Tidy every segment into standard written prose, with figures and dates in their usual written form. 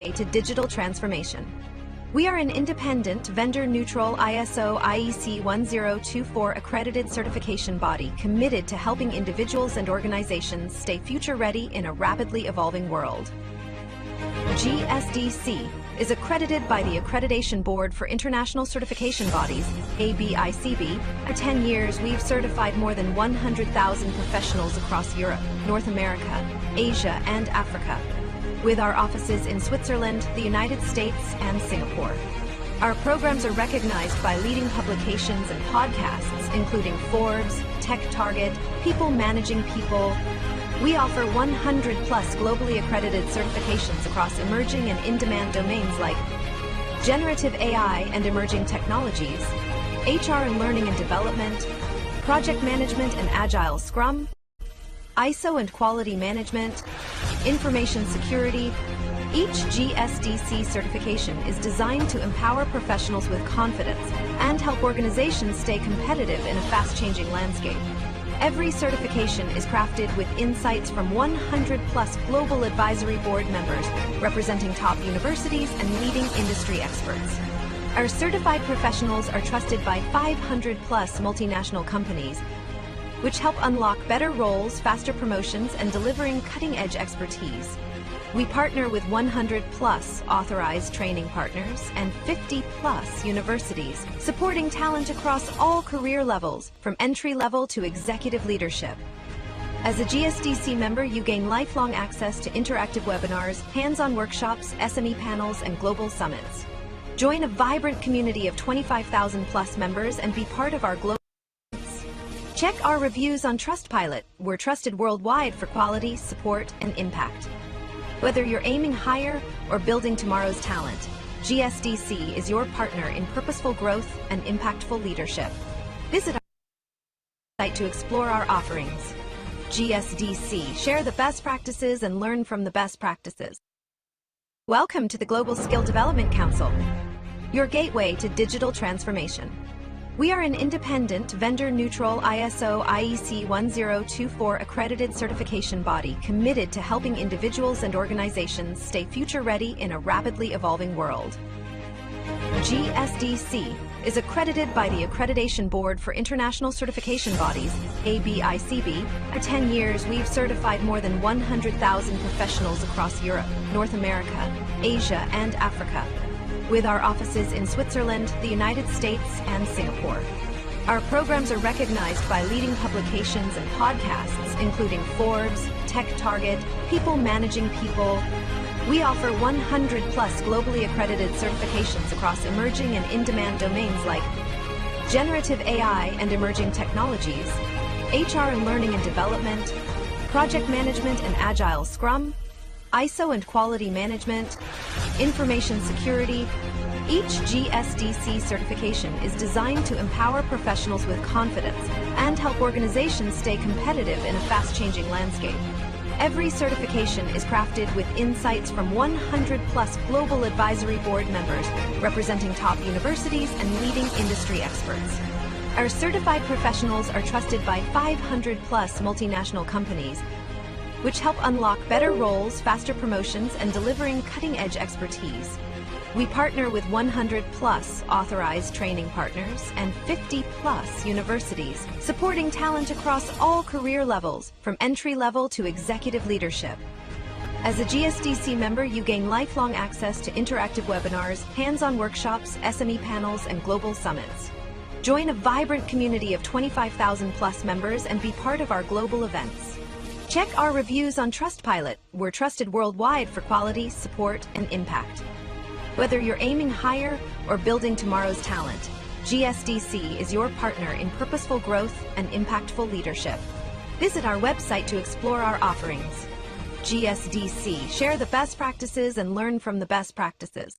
to digital transformation. We are an independent, vendor-neutral ISO IEC 1024 accredited certification body committed to helping individuals and organizations stay future-ready in a rapidly evolving world. GSDC is accredited by the Accreditation Board for International Certification Bodies, ABICB. For 10 years, we've certified more than 100,000 professionals across Europe, North America, Asia, and Africa, with our offices in Switzerland, the United States, and Singapore. Our programs are recognized by leading publications and podcasts, including Forbes, Tech Target, People Managing People. We offer 100-plus globally accredited certifications across emerging and in-demand domains like generative AI and emerging technologies, HR and learning and development, project management and agile Scrum, ISO and quality management, information security. Each GSDC certification is designed to empower professionals with confidence and help organizations stay competitive in a fast-changing landscape. Every certification is crafted with insights from 100-plus global advisory board members representing top universities and leading industry experts. Our certified professionals are trusted by 500-plus multinational companies, which help unlock better roles, faster promotions, and delivering cutting-edge expertise. We partner with 100-plus authorized training partners and 50-plus universities, supporting talent across all career levels, from entry-level to executive leadership. As a GSDC member, you gain lifelong access to interactive webinars, hands-on workshops, SME panels, and global summits. Join a vibrant community of 25,000-plus members and be part of our global. Check our reviews on Trustpilot. We're trusted worldwide for quality, support, and impact. Whether you're aiming higher or building tomorrow's talent, GSDC is your partner in purposeful growth and impactful leadership. Visit our site to explore our offerings. GSDC, share the best practices and learn from the best practices. Welcome to the Global Skill Development Council, your gateway to digital transformation. We are an independent, vendor-neutral ISO IEC 1024 accredited certification body committed to helping individuals and organizations stay future-ready in a rapidly evolving world. GSDC is accredited by the Accreditation Board for International Certification Bodies, ABICB. For 10 years, we've certified more than 100,000 professionals across Europe, North America, Asia, and Africa, with our offices in Switzerland, the United States, and Singapore. Our programs are recognized by leading publications and podcasts, including Forbes, Tech Target, People Managing People. We offer 100-plus globally accredited certifications across emerging and in-demand domains like generative AI and emerging technologies, HR and learning and development, project management and agile Scrum, ISO and quality management, information security. Each GSDC certification is designed to empower professionals with confidence and help organizations stay competitive in a fast-changing landscape. Every certification is crafted with insights from 100-plus global advisory board members representing top universities and leading industry experts. Our certified professionals are trusted by 500-plus multinational companies, which help unlock better roles, faster promotions, and delivering cutting-edge expertise. We partner with 100-plus authorized training partners and 50-plus universities, supporting talent across all career levels, from entry-level to executive leadership. As a GSDC member, you gain lifelong access to interactive webinars, hands-on workshops, SME panels, and global summits. Join a vibrant community of 25,000-plus members and be part of our global events. Check our reviews on Trustpilot. We're trusted worldwide for quality, support, and impact. Whether you're aiming higher or building tomorrow's talent, GSDC is your partner in purposeful growth and impactful leadership. Visit our website to explore our offerings. GSDC, share the best practices and learn from the best practices.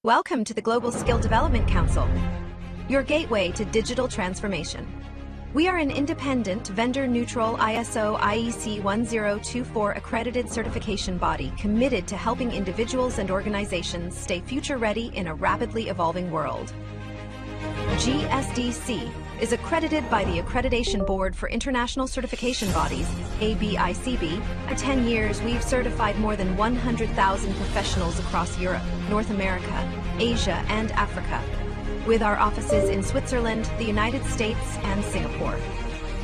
Welcome to the Global Skill Development Council, your gateway to digital transformation. We are an independent, vendor-neutral ISO IEC 1024 accredited certification body committed to helping individuals and organizations stay future-ready in a rapidly evolving world. GSDC is accredited by the Accreditation Board for International Certification Bodies, ABICB. For 10 years, we've certified more than 100,000 professionals across Europe, North America, Asia, and Africa, with our offices in Switzerland, the United States, and Singapore.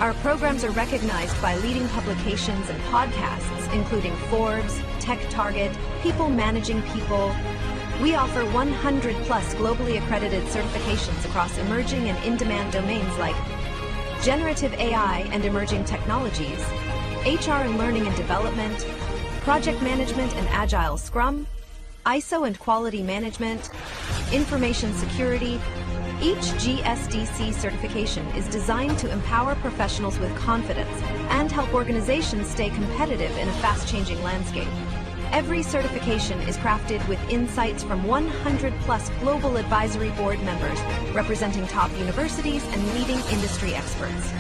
Our programs are recognized by leading publications and podcasts, including Forbes, Tech Target, People Managing People. We offer 100+ globally accredited certifications across emerging and in-demand domains like generative AI and emerging technologies, HR and learning and development, project management and agile Scrum, ISO and quality management, information security. Each GSDC certification is designed to empower professionals with confidence and help organizations stay competitive in a fast-changing landscape. Every certification is crafted with insights from 100+ global advisory board members representing top universities and leading industry experts.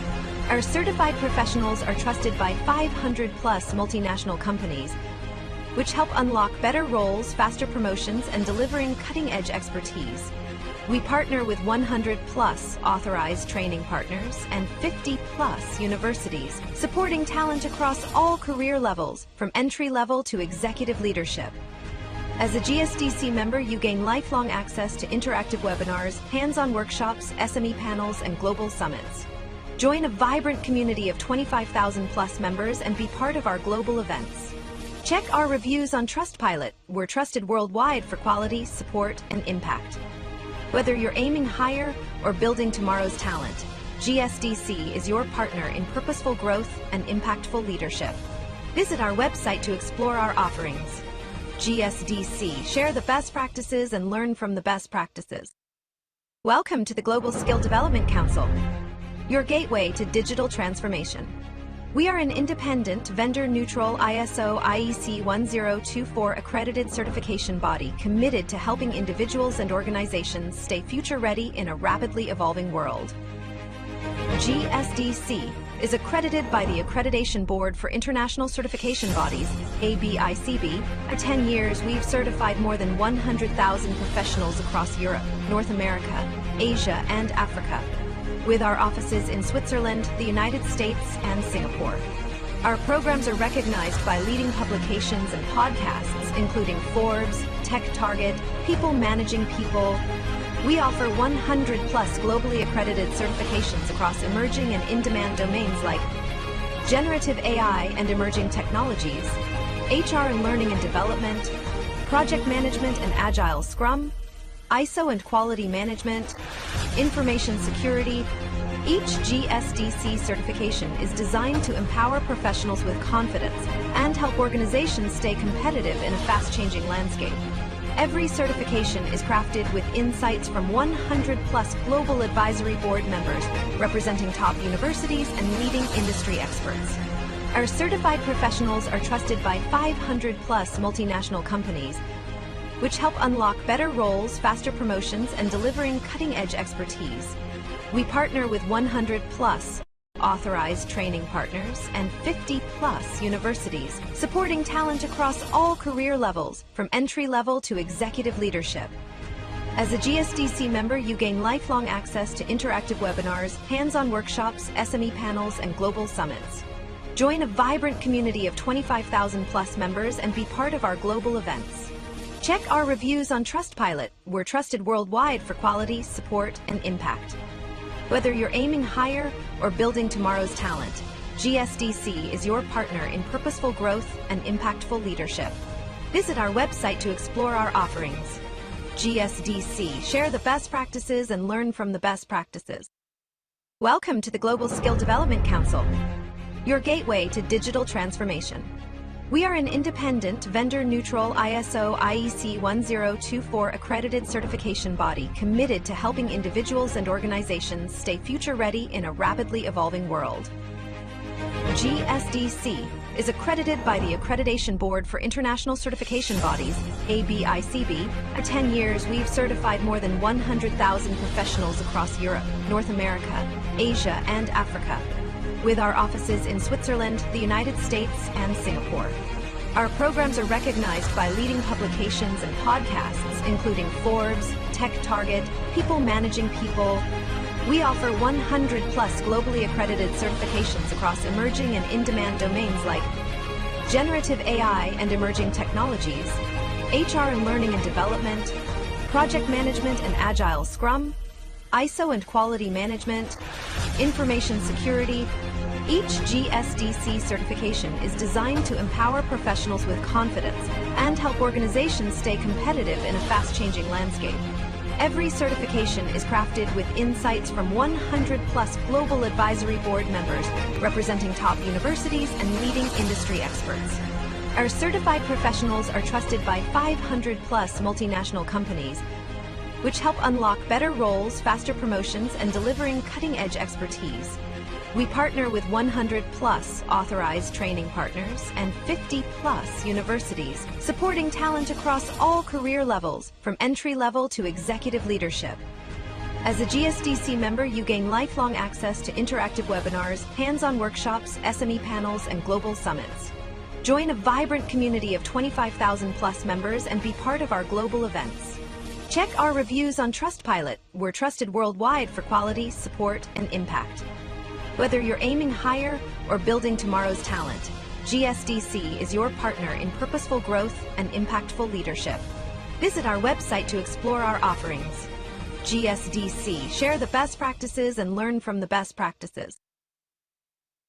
Our certified professionals are trusted by 500+ multinational companies, which help unlock better roles, faster promotions, and delivering cutting-edge expertise. We partner with 100+ authorized training partners and 50+ universities, supporting talent across all career levels, from entry-level to executive leadership. As a GSDC member, you gain lifelong access to interactive webinars, hands-on workshops, SME panels, and global summits. Join a vibrant community of 25,000+ members and be part of our global events. Check our reviews on Trustpilot. We're trusted worldwide for quality, support, and impact. Whether you're aiming higher or building tomorrow's talent, GSDC is your partner in purposeful growth and impactful leadership. Visit our website to explore our offerings. GSDC, share the best practices and learn from the best practices. Welcome to the Global Skill Development Council, your gateway to digital transformation. We are an independent, vendor-neutral ISO IEC 1024 accredited certification body committed to helping individuals and organizations stay future-ready in a rapidly evolving world. GSDC is accredited by the Accreditation Board for International Certification Bodies, ABICB. For 10 years, we've certified more than 100,000 professionals across Europe, North America, Asia, and Africa, with our offices in Switzerland, the United States, and Singapore. Our programs are recognized by leading publications and podcasts, including Forbes, Tech Target, People Managing People. We offer 100+ globally accredited certifications across emerging and in-demand domains like generative AI and emerging technologies, HR and learning and development, project management and agile Scrum, ISO and quality management, information security. Each GSDC certification is designed to empower professionals with confidence and help organizations stay competitive in a fast-changing landscape. Every certification is crafted with insights from 100+ global advisory board members representing top universities and leading industry experts. Our certified professionals are trusted by 500+ multinational companies, which help unlock better roles, faster promotions, and delivering cutting-edge expertise. We partner with 100+ authorized training partners and 50+ universities, supporting talent across all career levels, from entry-level to executive leadership. As a GSDC member, you gain lifelong access to interactive webinars, hands-on workshops, SME panels, and global summits. Join a vibrant community of 25,000+ members and be part of our global events. Check our reviews on Trustpilot. We're trusted worldwide for quality, support, and impact. Whether you're aiming higher or building tomorrow's talent, GSDC is your partner in purposeful growth and impactful leadership. Visit our website to explore our offerings. GSDC, share the best practices and learn from the best practices. Welcome to the Global Skill Development Council, your gateway to digital transformation. We are an independent, vendor-neutral ISO IEC 1024 accredited certification body committed to helping individuals and organizations stay future-ready in a rapidly evolving world. GSDC is accredited by the Accreditation Board for International Certification Bodies, ABICB. For 10 years, we've certified more than 100,000 professionals across Europe, North America, Asia, and Africa, with our offices in Switzerland, the United States, and Singapore. Our programs are recognized by leading publications and podcasts, including Forbes, Tech Target, People Managing People. We offer 100 plus globally accredited certifications across emerging and in-demand domains like generative AI and emerging technologies, HR and learning and development, project management and agile Scrum, ISO and quality management, information security. Each GSDC certification is designed to empower professionals with confidence and help organizations stay competitive in a fast-changing landscape. Every certification is crafted with insights from 100 plus global advisory board members representing top universities and leading industry experts. Our certified professionals are trusted by 500 plus multinational companies, which help unlock better roles, faster promotions, and delivering cutting-edge expertise. We partner with 100 plus authorized training partners and 50 plus universities, supporting talent across all career levels, from entry level to executive leadership. As a GSDC member, you gain lifelong access to interactive webinars, hands-on workshops, SME panels, and global summits. Join a vibrant community of 25,000 plus members and be part of our global events. Check our reviews on Trustpilot. We're trusted worldwide for quality, support, and impact. Whether you're aiming higher or building tomorrow's talent, GSDC is your partner in purposeful growth and impactful leadership. Visit our website to explore our offerings. GSDC, share the best practices and learn from the best practices.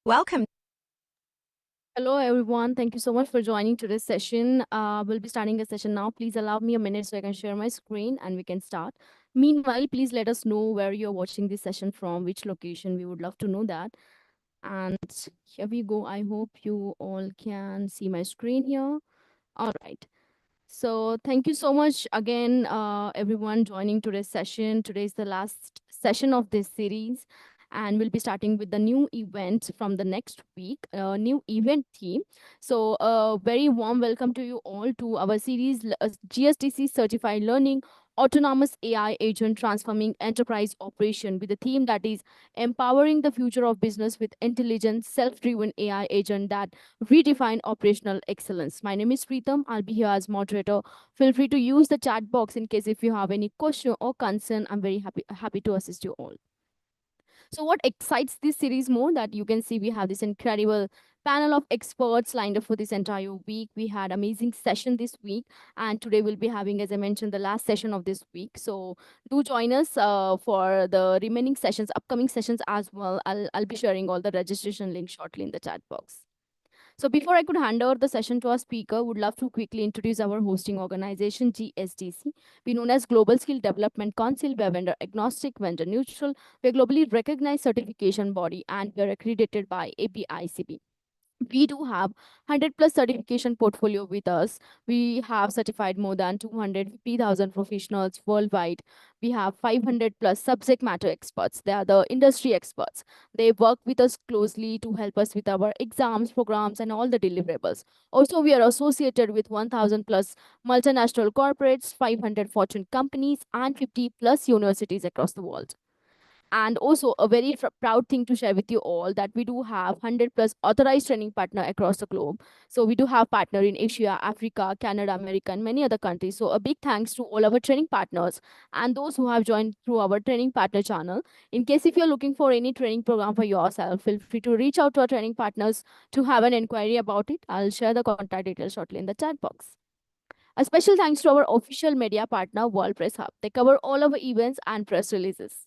Welcome. Hello, everyone. Thank you so much for joining today's session. We'll be starting a session now. Please allow me a minute so I can share my screen and we can start. Meanwhile, please let us know where you're watching this session from, which location. We would love to know that. And here we go. I hope you all can see my screen here. All right. So thank you so much again, everyone joining today's session. Today is the last session of this series, and we'll be starting with the new event from the next week, new event theme. So very warm welcome to you all to our series, GSDC Certified Learning, Autonomous AI Agent Transforming Enterprise Operation, with a theme that is empowering the future of business with intelligent, self-driven AI agent that redefine operational excellence. My name is Preetham. I'll be here as moderator. Feel free to use the chat box in case if you have any question or concern. I'm very happy to assist you all. So what excites this series more, that you can see we have this incredible panel of experts lined up for this entire week. We had amazing session this week, and today we'll be having, as I mentioned, the last session of this week. So do join us for the remaining sessions, upcoming sessions as well. I'll be sharing all the registration links shortly in the chat box. So before I could hand over the session to our speaker, would love to quickly introduce our hosting organization, GSDC. We're known as Global Skill Development Council. We're vendor agnostic, vendor neutral. We're globally recognized certification body, and we're accredited by APICB. We do have 100 plus certification portfolio with us. We have certified more than 250,000 professionals worldwide. We have 500 plus subject matter experts. They are the industry experts. They work with us closely to help us with our exams, programs, and all the deliverables. Also, we are associated with 1,000 plus multinational corporates, 500 Fortune companies, and 50 plus universities across the world. And also a very proud thing to share with you all, that we do have 100 plus authorized training partner across the globe. So we do have partner in Asia, Africa, Canada, America, and many other countries. So a big thanks to all our training partners and those who have joined through our training partner channel. In case if you're looking for any training program for yourself, feel free to reach out to our training partners to have an inquiry about it. I'll share the contact details shortly in the chat box. A special thanks to our official media partner, World Press Hub. They cover all our events and press releases.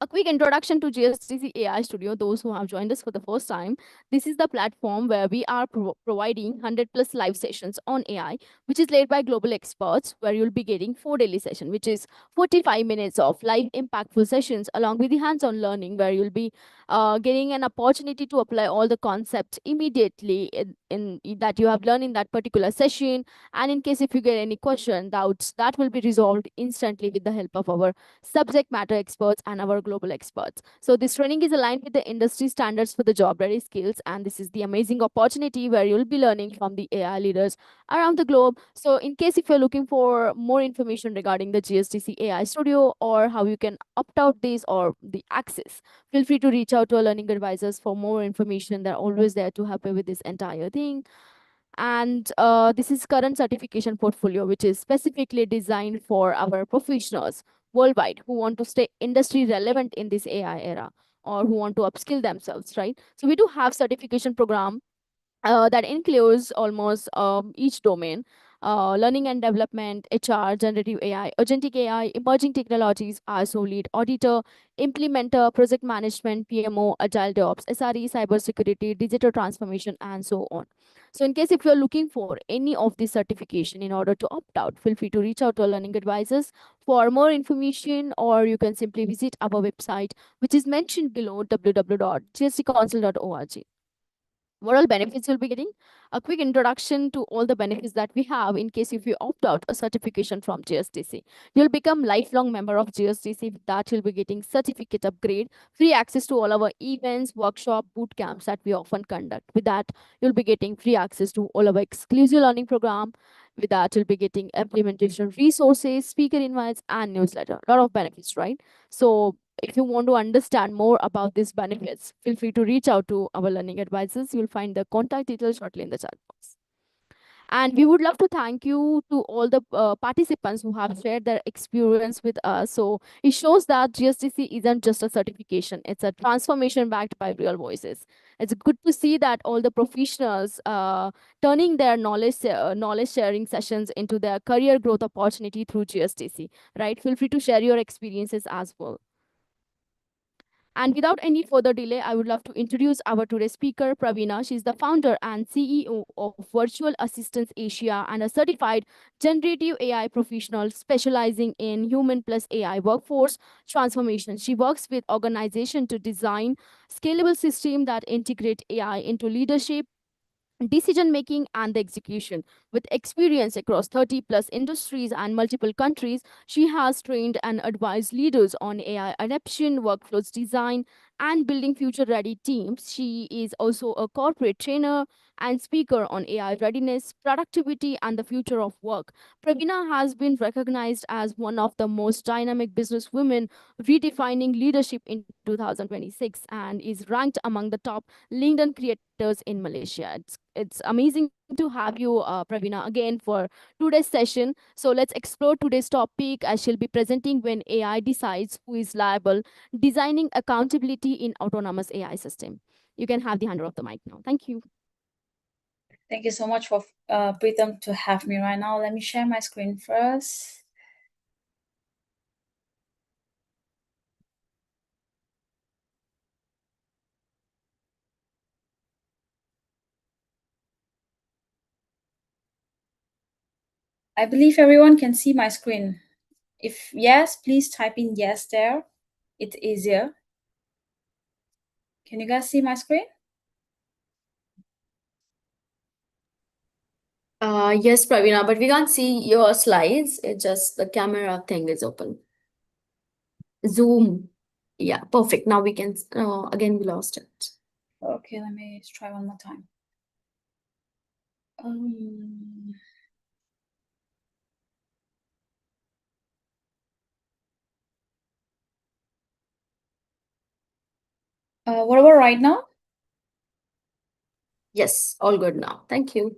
A quick introduction to GSDC AI Studio, those who have joined us for the first time. This is the platform where we are providing 100 plus live sessions on AI, which is led by global experts, where you'll be getting 4 daily sessions, which is 45 minutes of live impactful sessions, along with the hands-on learning, where you'll be getting an opportunity to apply all the concepts immediately in that you have learned in that particular session. And in case if you get any question, doubts, that will be resolved instantly with the help of our subject matter experts and our global experts. So this training is aligned with the industry standards for the job ready skills, and this is the amazing opportunity where you'll be learning from the AI leaders around the globe. So in case if you're looking for more information regarding the GSDC AI Studio, or how you can opt out this or the access, feel free to reach out to our learning advisors for more information. They're always there to help you with this entire thing. And this is current certification portfolio, which is specifically designed for our professionals worldwide who want to stay industry relevant in this AI era, or who want to upskill themselves, right? So we do have certification program that includes almost each domain: learning and development, HR, generative AI, agentic AI, emerging technologies, ISO lead auditor, implementer, project management, PMO, agile DevOps, SRE, cybersecurity, digital transformation, and so on. So, in case if you're looking for any of these certification in order to opt out, feel free to reach out to our learning advisors for more information, or you can simply visit our website, which is mentioned below: www.gsdcouncil.org. What all benefits you'll be getting? A quick introduction to all the benefits that we have in case if you opt out a certification from GSDC. You'll become lifelong member of GSDC. With that, you'll be getting certificate upgrade, free access to all our events, workshop, boot camps that we often conduct. With that, you'll be getting free access to all our exclusive learning program. With that, you'll be getting implementation resources, speaker invites, and newsletter. A lot of benefits, right? So if you want to understand more about these benefits, feel free to reach out to our learning advisors. You'll find the contact details shortly in the chat box. And we would love to thank you to all the participants who have shared their experience with us. So it shows that GSDC isn't just a certification, it's a transformation backed by real voices. It's good to see that all the professionals turning their knowledge sharing sessions into their career growth opportunity through GSDC, right? Feel free to share your experiences as well. And without any further delay, I would love to introduce our today's speaker, Praveena. She's the founder and CEO of Virtual Assistants Asia and a certified generative AI professional specializing in human plus AI workforce transformation. She works with organizations to design scalable systems that integrate AI into leadership, decision making, and the execution. With experience across 30 plus industries and multiple countries, she has trained and advised leaders on AI adoption, workflows design, and building future ready teams. She is also a corporate trainer and speaker on AI readiness, productivity, and the future of work. Pravina has been recognized as one of the most dynamic business women redefining leadership in 2026, and is ranked among the top LinkedIn creators in Malaysia. It's amazing to have you, Pravina, again for today's session. So let's explore today's topic, as she'll be presenting when AI decides who is liable, designing accountability in autonomous AI system. You can have the hand of the mic now. Thank you. Thank you so much for Pritham to have me right now. Let me share my screen first. I believe everyone can see my screen. If yes, please type in yes there. It's easier. Can you guys see my screen? Yes, Pravina, but we can't see your slides. It's just the camera thing is open. Zoom. Yeah, perfect. Now we can, again, we lost it. Okay, let me try one more time. What about right now? Yes, all good now. Thank you.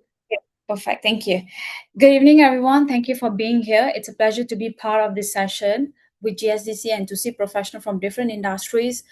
Perfect. Thank you. Good evening, everyone. Thank you for being here. It's a pleasure to be part of this session with GSDC and to see professionals from different industries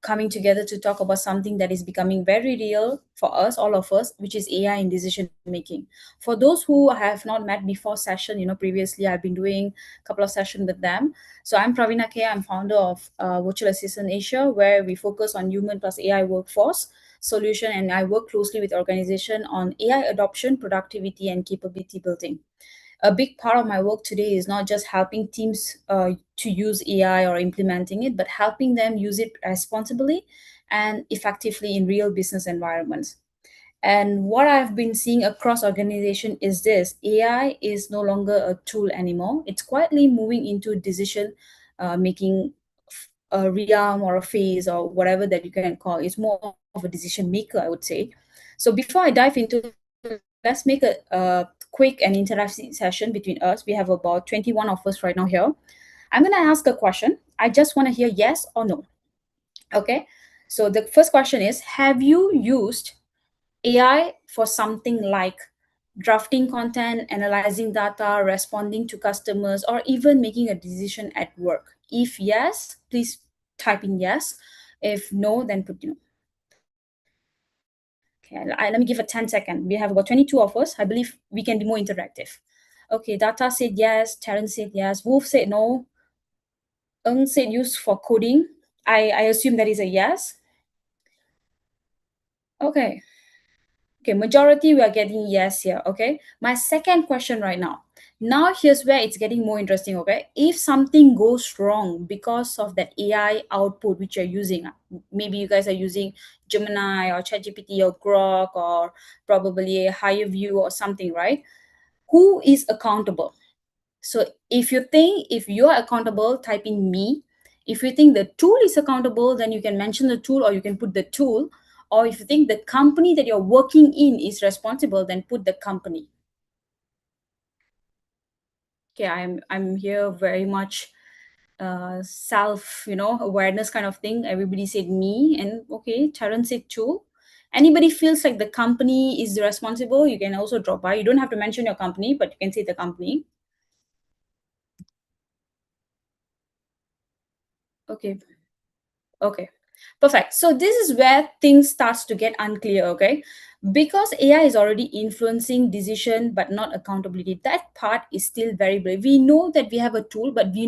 coming together to talk about something that is becoming very real for us, all of us, which is AI in decision making. For those who have not met before session, previously I've been doing a couple of sessions with them. So I'm Praveena K. I'm founder of Virtual Assistant Asia, where we focus on human plus AI workforce solution, and I work closely with organization on AI adoption, productivity, and capability building. A big part of my work today is not just helping teams to use AI or implementing it, but helping them use it responsibly and effectively in real business environments. And what I've been seeing across organization is this: AI is no longer a tool anymore. It's quietly moving into decision making a realm or a phase or whatever that you can call. It's more of a decision maker, I would say. So before I dive into, let's make a quick and interactive session between us. We have about 21 of us right now here. I'm going to ask a question. I just want to hear yes or no. Okay. So the first question is, have you used AI for something like drafting content, analyzing data, responding to customers, or even making a decision at work? If yes, please type in yes. If no, then put no. Okay, let me give a 10-second. We have about 22 of us. I believe we can be more interactive. Okay, Data said yes, Terence said yes, Wolf said no, Eng said use for coding. I assume that is a yes. Okay. Okay, majority we are getting yes here. Okay. My second question right now. Now here's where it's getting more interesting. Okay. If something goes wrong because of that AI output which you're using, maybe you guys are using Gemini or ChatGPT or Grok or probably a higher view or something, right? Who is accountable? So if you are accountable, type in me. If you think the tool is accountable, then you can mention the tool or you can put the tool. Or if you think the company that you're working in is responsible, then put the company. Okay, I'm here very much self, awareness kind of thing. Everybody said me, and okay, Terence said tool. Anybody feels like the company is responsible, you can also drop by. You don't have to mention your company, but you can say the company. Okay. Okay, perfect. So this is where things starts to get unclear, okay? Because AI is already influencing decision but not accountability. That part is still very brave. We know that we have a tool, but we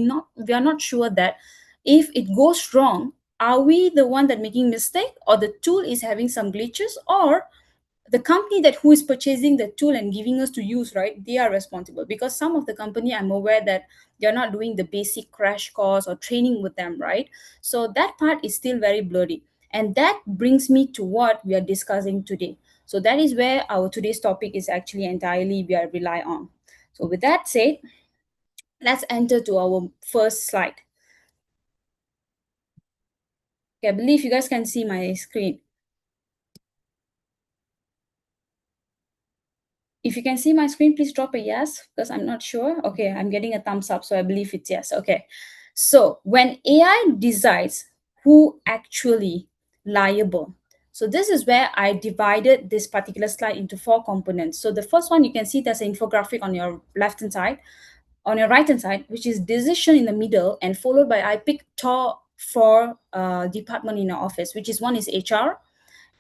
are not sure that if it goes wrong, are we the one that making mistake, or the tool is having some glitches, or the company that who is purchasing the tool and giving us to use, right, they are responsible. Because some of the company, I'm aware that they're not doing the basic crash course or training with them, right? So that part is still very blurry, and that brings me to what we are discussing today. So that is where our today's topic is actually entirely we are rely on. So with that said, let's enter to our first slide. Okay, I believe you guys can see my screen. If you can see my screen, please drop a yes, because I'm not sure. Okay, I'm getting a thumbs up, so I believe it's yes. Okay. So when AI decides who actually liable, so this is where I divided this particular slide into 4 components. So the first one, you can see there's an infographic on your left hand side, on your right hand side, which is decision in the middle, and followed by I picked top 4 department in our office, which is one is HR,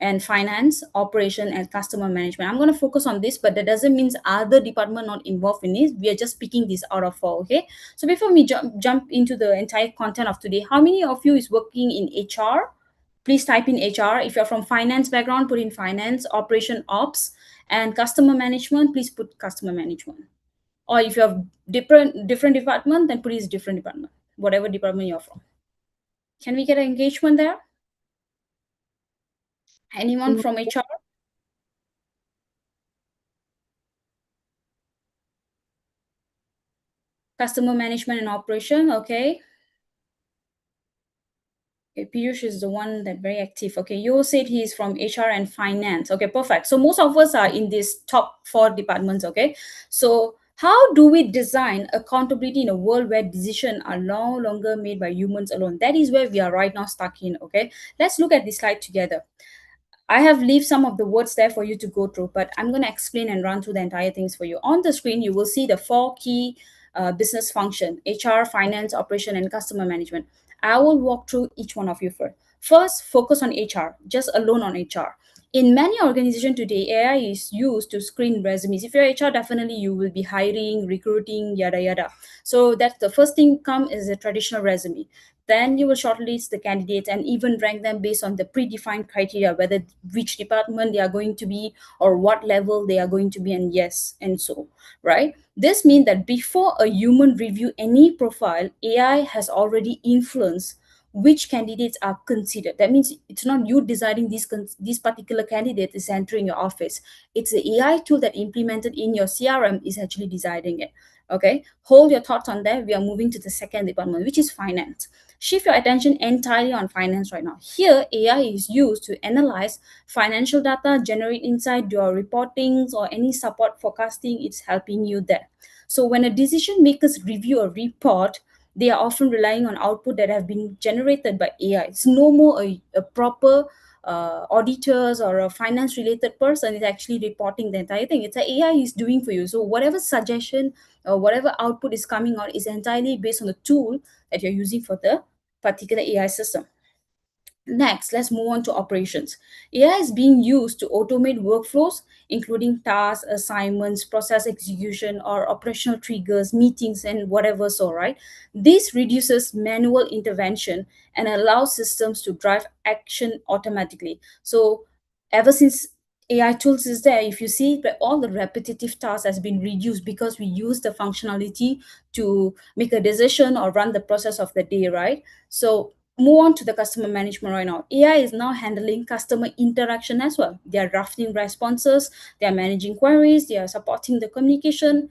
and finance, operation, and customer management. I'm going to focus on this, but that doesn't mean other department not involved in it. We are just picking this out of 4. Okay. So before we jump into the entire content of today, how many of you is working in HR? Please type in HR. If you're from finance background, put in finance, operation, ops, and customer management. Please put customer management. Or if you have different department, then put is different department. Whatever department you're from. Can we get an engagement there? Anyone from HR? Customer management and operation, okay. Okay, Piyush is the one that very active. Okay, you said he's from HR and finance. Okay, perfect. So most of us are in these top 4 departments, okay. So how do we design accountability in a world where decisions are no longer made by humans alone? That is where we are right now stuck in, okay. Let's look at this slide together. I have left some of the words there for you to go through, but I'm going to explain and run through the entire things for you. On the screen, you will see the 4 key business function: HR, finance, operation, and customer management. I will walk through each one of you first. First, focus on HR, just alone on HR. In many organizations today, AI is used to screen resumes. If you're HR, definitely you will be hiring, recruiting, yada yada. So that's the first thing come is a traditional resume. Then you will shortlist the candidates and even rank them based on the predefined criteria, whether which department they are going to be or what level they are going to be, and yes, and so, right? This means that before a human review any profile, AI has already influenced which candidates are considered. That means it's not you deciding this particular candidate is entering your office. It's the AI tool that implemented in your CRM is actually deciding it. Okay, hold your thoughts on that. We are moving to the second department, which is finance. Shift your attention entirely on finance right now. Here, AI is used to analyze financial data, generate insight, do your reportings, or any support forecasting. It's helping you there. So when a decision makers review a report, they are often relying on output that have been generated by AI. It's no more a proper auditors or a finance related person is actually reporting the entire thing. It's a AI is doing for you. So whatever suggestion or whatever output is coming out is entirely based on the tool that you're using for the particular AI system. Next, let's move on to operations. AI is being used to automate workflows, including tasks, assignments, process execution, or operational triggers, meetings, and whatever so, right? This reduces manual intervention and allows systems to drive action automatically. So, ever since AI tools is there, if you see that all the repetitive tasks has been reduced because we use the functionality to make a decision or run the process of the day, right? So move on to the customer management right now. AI is now handling customer interaction as well. They are drafting responses, they are managing queries, they are supporting the communication.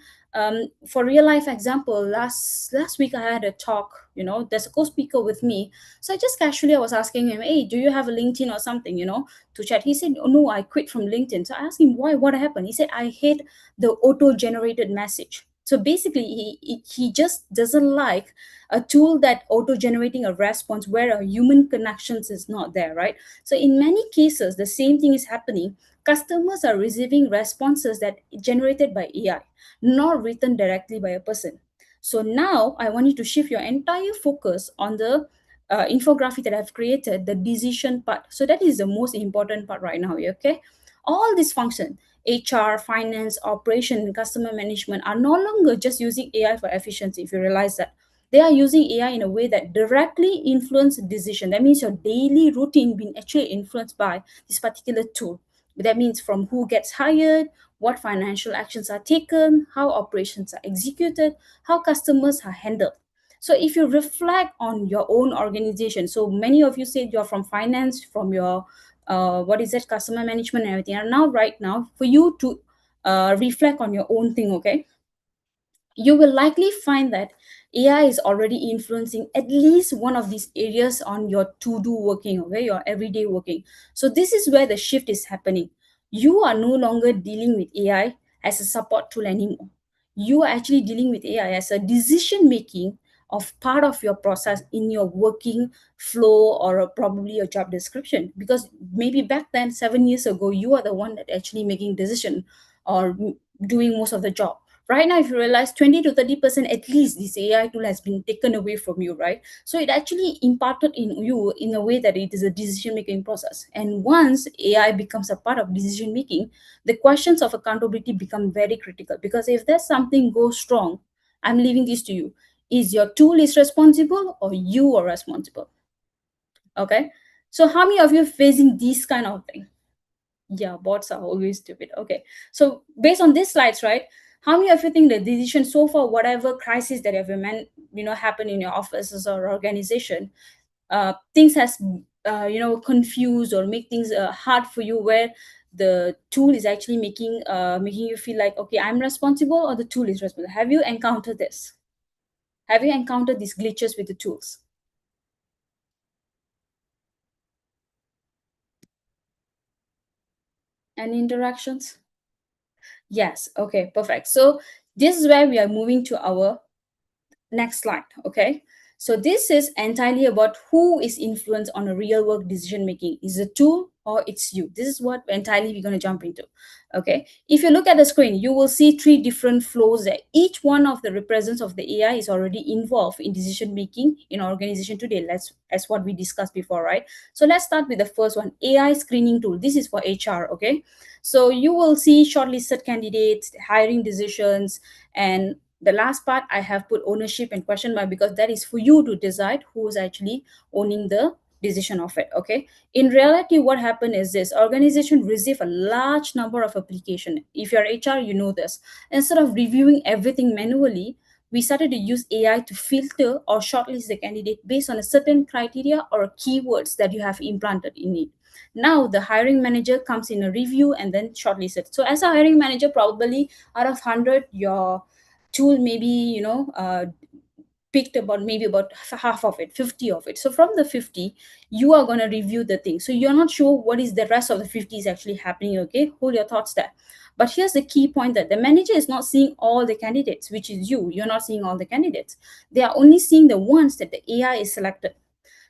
For real life example, last week I had a talk. There's a co-speaker with me, so I just casually I was asking him, "Hey, do you have a LinkedIn or something? To chat?" He said, "Oh no, I quit from LinkedIn." So I asked him why, what happened. He said, "I hate the auto-generated message." So basically, he just doesn't like a tool that auto-generating a response where a human connections is not there, right? So in many cases, the same thing is happening. Customers are receiving responses that generated by AI, not written directly by a person. So now I want you to shift your entire focus on the infographic that I've created, the decision part. So that is the most important part right now, okay? All this function, HR, finance, operation, customer management are no longer just using AI for efficiency, if you realize that. They are using AI in a way that directly influence decision. That means your daily routine being actually influenced by this particular tool. That means from who gets hired, what financial actions are taken, how operations are executed, how customers are handled. So if you reflect on your own organization, so many of you said you're from finance, from your what is it, customer management and everything. And now, right now, for you to reflect on your own thing, okay? You will likely find that AI is already influencing at least one of these areas on your to-do working, okay, your everyday working. So this is where the shift is happening. You are no longer dealing with AI as a support tool anymore. You are actually dealing with AI as a decision making of part of your process in your working flow or probably a job description. Because maybe back then, 7 years ago, you are the one that actually making decision or doing most of the job. Right now, if you realize 20 to 30% at least this AI tool has been taken away from you, right? So it actually imparted in you in a way that it is a decision making process. And once AI becomes a part of decision making, the questions of accountability become very critical, because if there's something goes wrong, I'm leaving this to you. Is your tool is responsible or you are responsible? Okay. So how many of you facing this kind of thing? Yeah, bots are always stupid. Okay. So based on these slides, right? How many of you think the decision so far, whatever crisis that have happened in your offices or organization, things has confused or make things hard for you, where the tool is actually making you feel like, okay, I'm responsible or the tool is responsible? Have you encountered this? Have you encountered these glitches with the tools? Any interactions? Yes. Okay, perfect. So this is where we are moving to our next slide. Okay. So this is entirely about who is influenced on a real work decision making. Is it a tool or it's you? This is what entirely we're going to jump into. Okay. If you look at the screen, you will see three different flows there. Each one of the represents of the AI is already involved in decision making in our organization today. That's what we discussed before, right? So let's start with the first one, AI screening tool. This is for HR. Okay. So you will see shortlisted candidates, hiring decisions, and the last part I have put ownership and question mark, because that is for you to decide who is actually owning the decision of it. Okay. In reality, what happened is this: organization receive a large number of application. If you're HR, you know this. Instead of reviewing everything manually, we started to use AI to filter or shortlist the candidate based on a certain criteria or keywords that you have implanted in it. Now the hiring manager comes in a review and then shortlist it. So as a hiring manager, probably out of 100, your tool maybe picked about maybe about half of it, 50 of it. So from the 50, you are going to review the thing. So you're not sure what is the rest of the 50 is actually happening. Okay, hold your thoughts there. But here's the key point, that the manager is not seeing all the candidates, which is you. You're not seeing all the candidates. They are only seeing the ones that the AI is selected.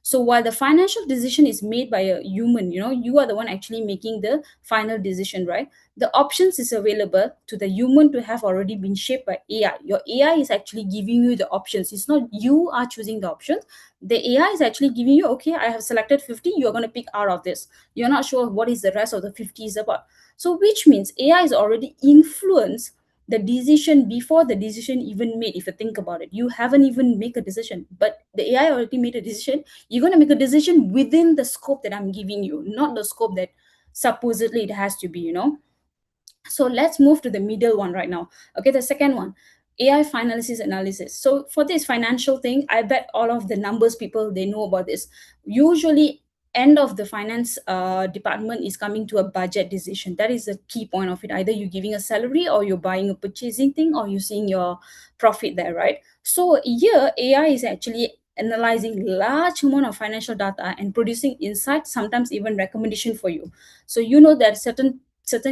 So while the financial decision is made by a human, you are the one actually making the final decision, right? The options is available to the human to have already been shaped by AI. Your AI is actually giving you the options. It's not you are choosing the options. The AI is actually giving you, okay, I have selected 50, you're going to pick out of this. You're not sure what is the rest of the 50 is about. So which means AI is already influenced the decision before the decision even made. If you think about it, you haven't even make a decision, but the AI already made a decision. You're going to make a decision within the scope that I'm giving you, not the scope that supposedly it has to be. So let's move to the middle one right now. Okay, the second one, AI financial analysis. So for this financial thing, I bet all of the numbers people, they know about this. Usually end of the finance department is coming to a budget decision. That is the key point of it. Either you're giving a salary, or you're buying a purchasing thing, or you're seeing your profit there, right? So here AI is actually analyzing large amount of financial data and producing insights, sometimes even recommendation for you. So that certain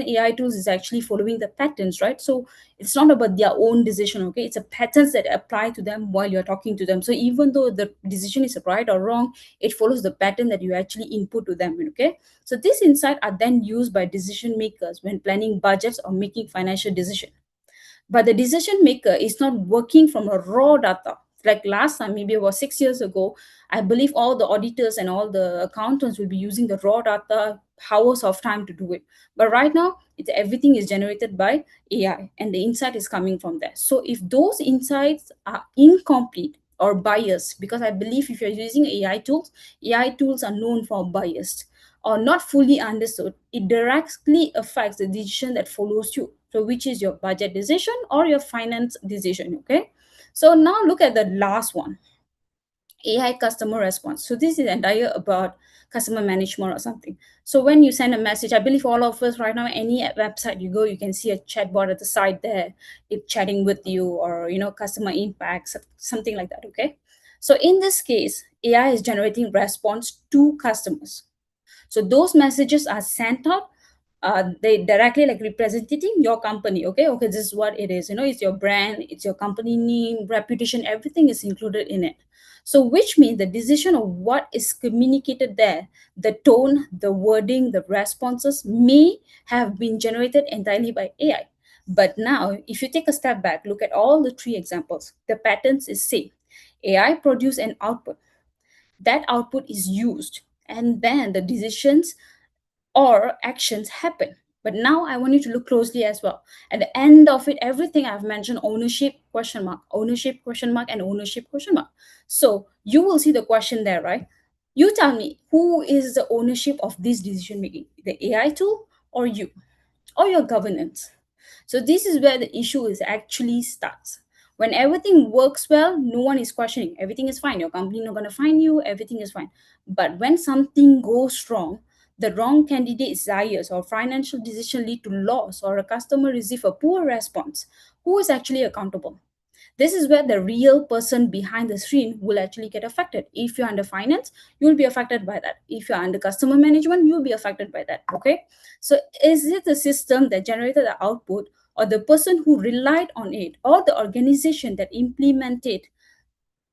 AI tools is actually following the patterns, right? So it's not about their own decision, okay? It's a patterns that apply to them while you're talking to them. So even though the decision is right or wrong, it follows the pattern that you actually input to them, okay? So these insights are then used by decision makers when planning budgets or making financial decisions. But the decision maker is not working from a raw data. Like last time, maybe about 6 years ago, I believe all the auditors and all the accountants will be using the raw data, hours of time to do it. But right now, everything is generated by AI, and the insight is coming from there. So if those insights are incomplete or biased, because I believe if you're using AI tools are known for biased or not fully understood, it directly affects the decision that follows you. So which is your budget decision or your finance decision, okay? So now look at the last one, AI customer response. So this is entire about customer management or something. So when you send a message, I believe all of us right now, any website you go, you can see a chatbot at the side there, it chatting with you, or customer impacts, something like that, okay? So in this case, AI is generating response to customers. So those messages are sent out, they directly like representing your company. Okay, this is what it is. It's your brand, it's your company name, reputation, everything is included in it. So which means the decision of what is communicated there, the tone, the wording, the responses may have been generated entirely by AI. But now if you take a step back, look at all the three examples, the patterns is same. AI produce an output, that output is used, and then the decisions or actions happen. But now I want you to look closely as well. At the end of it, everything I've mentioned, ownership question mark, ownership question mark, and ownership question mark. So you will see the question there, right? You tell me, who is the ownership of this decision making, the AI tool or you, or your governance? So this is where the issue is actually starts. When everything works well, no one is questioning. Everything is fine. Your company not gonna find you. Everything is fine. But when something goes wrong, the wrong candidate desires or financial decision lead to loss, or a customer receive a poor response, who is actually accountable? This is where the real person behind the screen will actually get affected. If you're under finance, you'll be affected by that. If you're under customer management, you'll be affected by that. Okay. So is it the system that generated the output, or the person who relied on it, or the organization that implemented,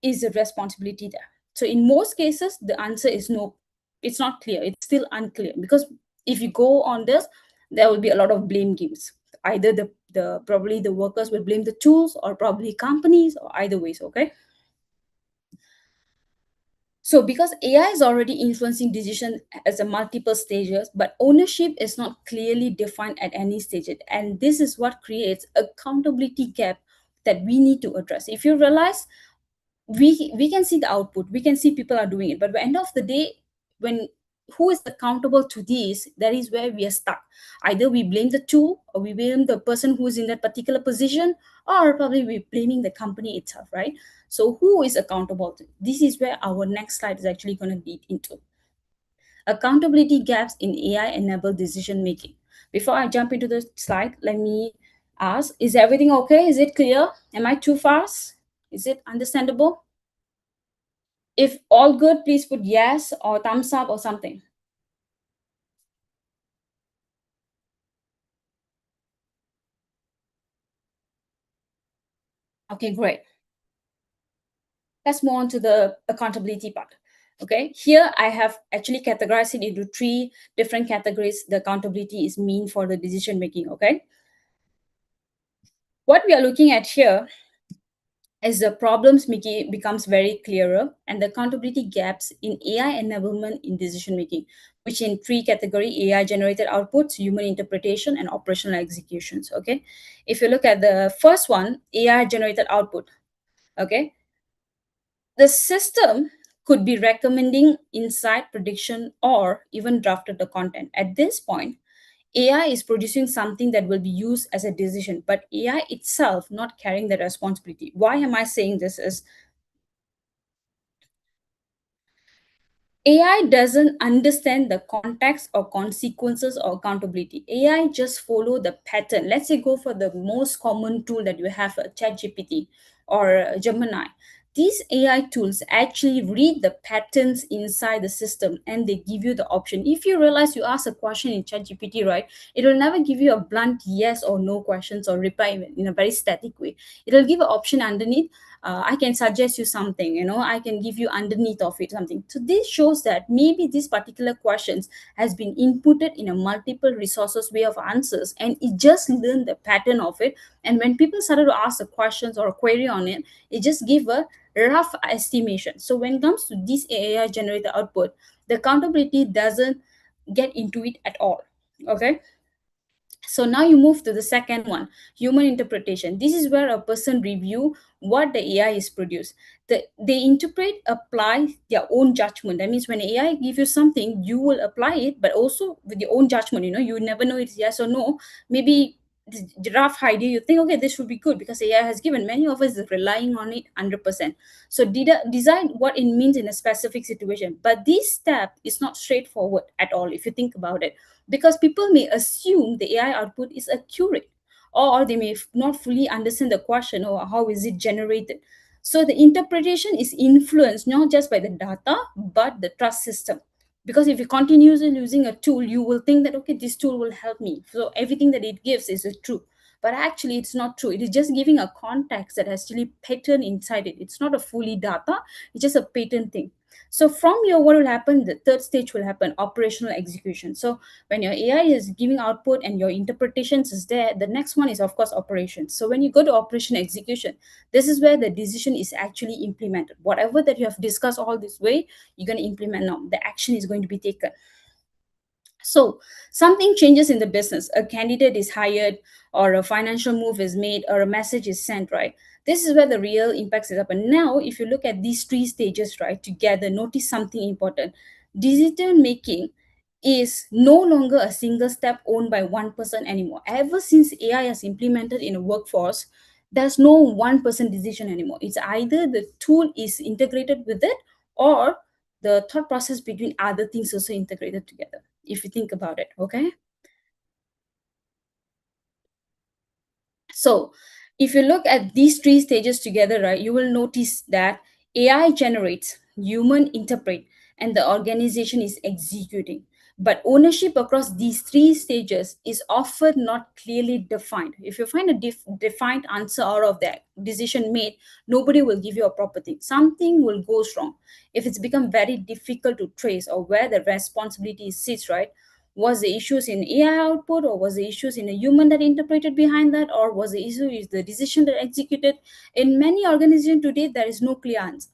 is the responsibility there? So in most cases, the answer is no. It's not clear. It's still unclear, because if you go on this, there will be a lot of blame games. Either the probably the workers will blame the tools, or probably companies, or either ways. Okay. So because AI is already influencing decision as a multiple stages, but ownership is not clearly defined at any stage. And this is what creates accountability gap that we need to address. If you realize, we can see the output, we can see people are doing it, but at the end of the day, when who is accountable to these, that is where we are stuck. Either we blame the tool, or we blame the person who is in that particular position, or probably we're blaming the company itself, right? So who is accountable to? This is where our next slide is actually going to lead into. Accountability gaps in AI enabled decision making. Before I jump into the slide, let me ask, is everything okay? Is it clear? Am I too fast? Is it understandable? If all good, please put yes or thumbs up or something. Okay, great. Let's move on to the accountability part. Okay, here I have actually categorized it into 3 different categories. The accountability is mean for the decision making. Okay, what we are looking at here as the problems becomes very clearer and the accountability gaps in AI enablement in decision making, which in 3 category: AI generated outputs, human interpretation, and operational executions. Okay, if you look at the first one, AI generated output, okay, the system could be recommending insight, prediction, or even drafted the content. At this point, AI is producing something that will be used as a decision, but AI itself not carrying the responsibility. Why am I saying this is AI doesn't understand the context or consequences or accountability. AI just follow the pattern. Let's say go for the most common tool that you have, ChatGPT or Gemini. These AI tools actually read the patterns inside the system and they give you the option. If you realize you ask a question in ChatGPT, right, it will never give you a blunt yes or no questions or reply in a very static way. It will give an option underneath. I can suggest you something, I can give you underneath of it something. So this shows that maybe this particular questions has been inputted in a multiple resources way of answers and it just learned the pattern of it. And when people started to ask the questions or a query on it, it just give a rough estimation. So when it comes to this AI generated output, the accountability doesn't get into it at all. Okay, so now you move to the second one, human interpretation. This is where a person review what the AI is produced. They interpret, apply their own judgment. That means when AI give you something, you will apply it, but also with your own judgment. You never know it's yes or no. Maybe the rough idea, you think, okay, this should be good because AI has given. Many of us is relying on it 100%. So decide what it means in a specific situation. But this step is not straightforward at all if you think about it, because people may assume the AI output is accurate, or they may not fully understand the question or how is it generated. So the interpretation is influenced not just by the data, but the trust system. Because if you continuously using a tool, you will think that, okay, this tool will help me. So everything that it gives is true. But actually, it's not true. It is just giving a context that has actually pattern inside it. It's not a fully data, it's just a pattern thing. So from here, what will happen? The third stage will happen, operational execution. So when your AI is giving output and your interpretations is there, the next one is of course operations. So when you go to operation execution, this is where the decision is actually implemented. Whatever that you have discussed all this way, you're going to implement now. The action is going to be taken. So something changes in the business. A candidate is hired, or a financial move is made, or a message is sent, right? This is where the real impacts is up. And now, if you look at these 3 stages, right, together, notice something important. Decision making is no longer a single step owned by one person anymore. Ever since AI has implemented in a workforce, there's no one person decision anymore. It's either the tool is integrated with it, or the thought process between other things also integrated together, if you think about it. Okay, so if you look at these 3 stages together, right, you will notice that AI generates, human interpret, and the organization is executing. But ownership across these 3 stages is often not clearly defined. If you find a defined answer out of that decision made, nobody will give you a proper thing. Something will go wrong if it's become very difficult to trace or where the responsibility sits, right? Was the issues in AI output, or was the issues in a human that interpreted behind that, or was the issue is the decision that executed? In many organizations today, there is no clear answer.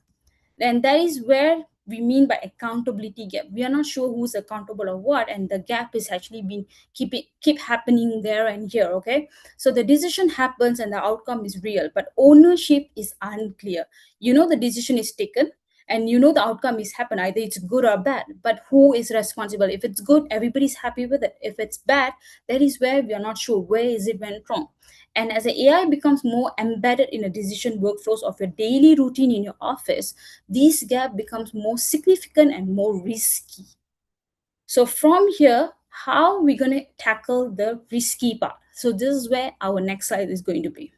And that is where we mean by accountability gap. We are not sure who's accountable or what, and the gap is actually been keep happening there and here. Okay, so the decision happens and the outcome is real, but ownership is unclear. The decision is taken, and the outcome is happen, either it's good or bad, but who is responsible? If it's good, everybody's happy with it. If it's bad, that is where we are not sure where is it went wrong. And as the AI becomes more embedded in a decision workflows of your daily routine in your office, this gap becomes more significant and more risky. So from here, how are we going to tackle the risky part? So this is where our next slide is going to be,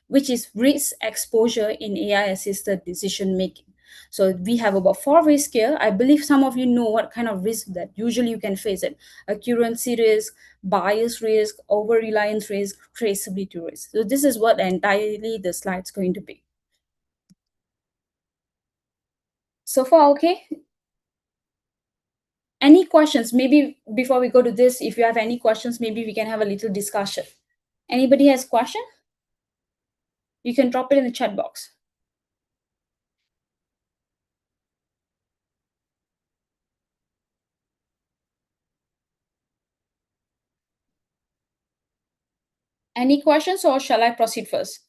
which is risk exposure in AI assisted decision making. So we have about 4 risks here. I believe some of you know what kind of risk that usually you can face it. Accuracy risk, bias risk, over reliance risk, traceability risk. So this is what entirely the slide's going to be. So far, okay? Any questions? Maybe before we go to this, if you have any questions, maybe we can have a little discussion. Anybody has question? You can drop it in the chat box. Any questions, or shall I proceed first?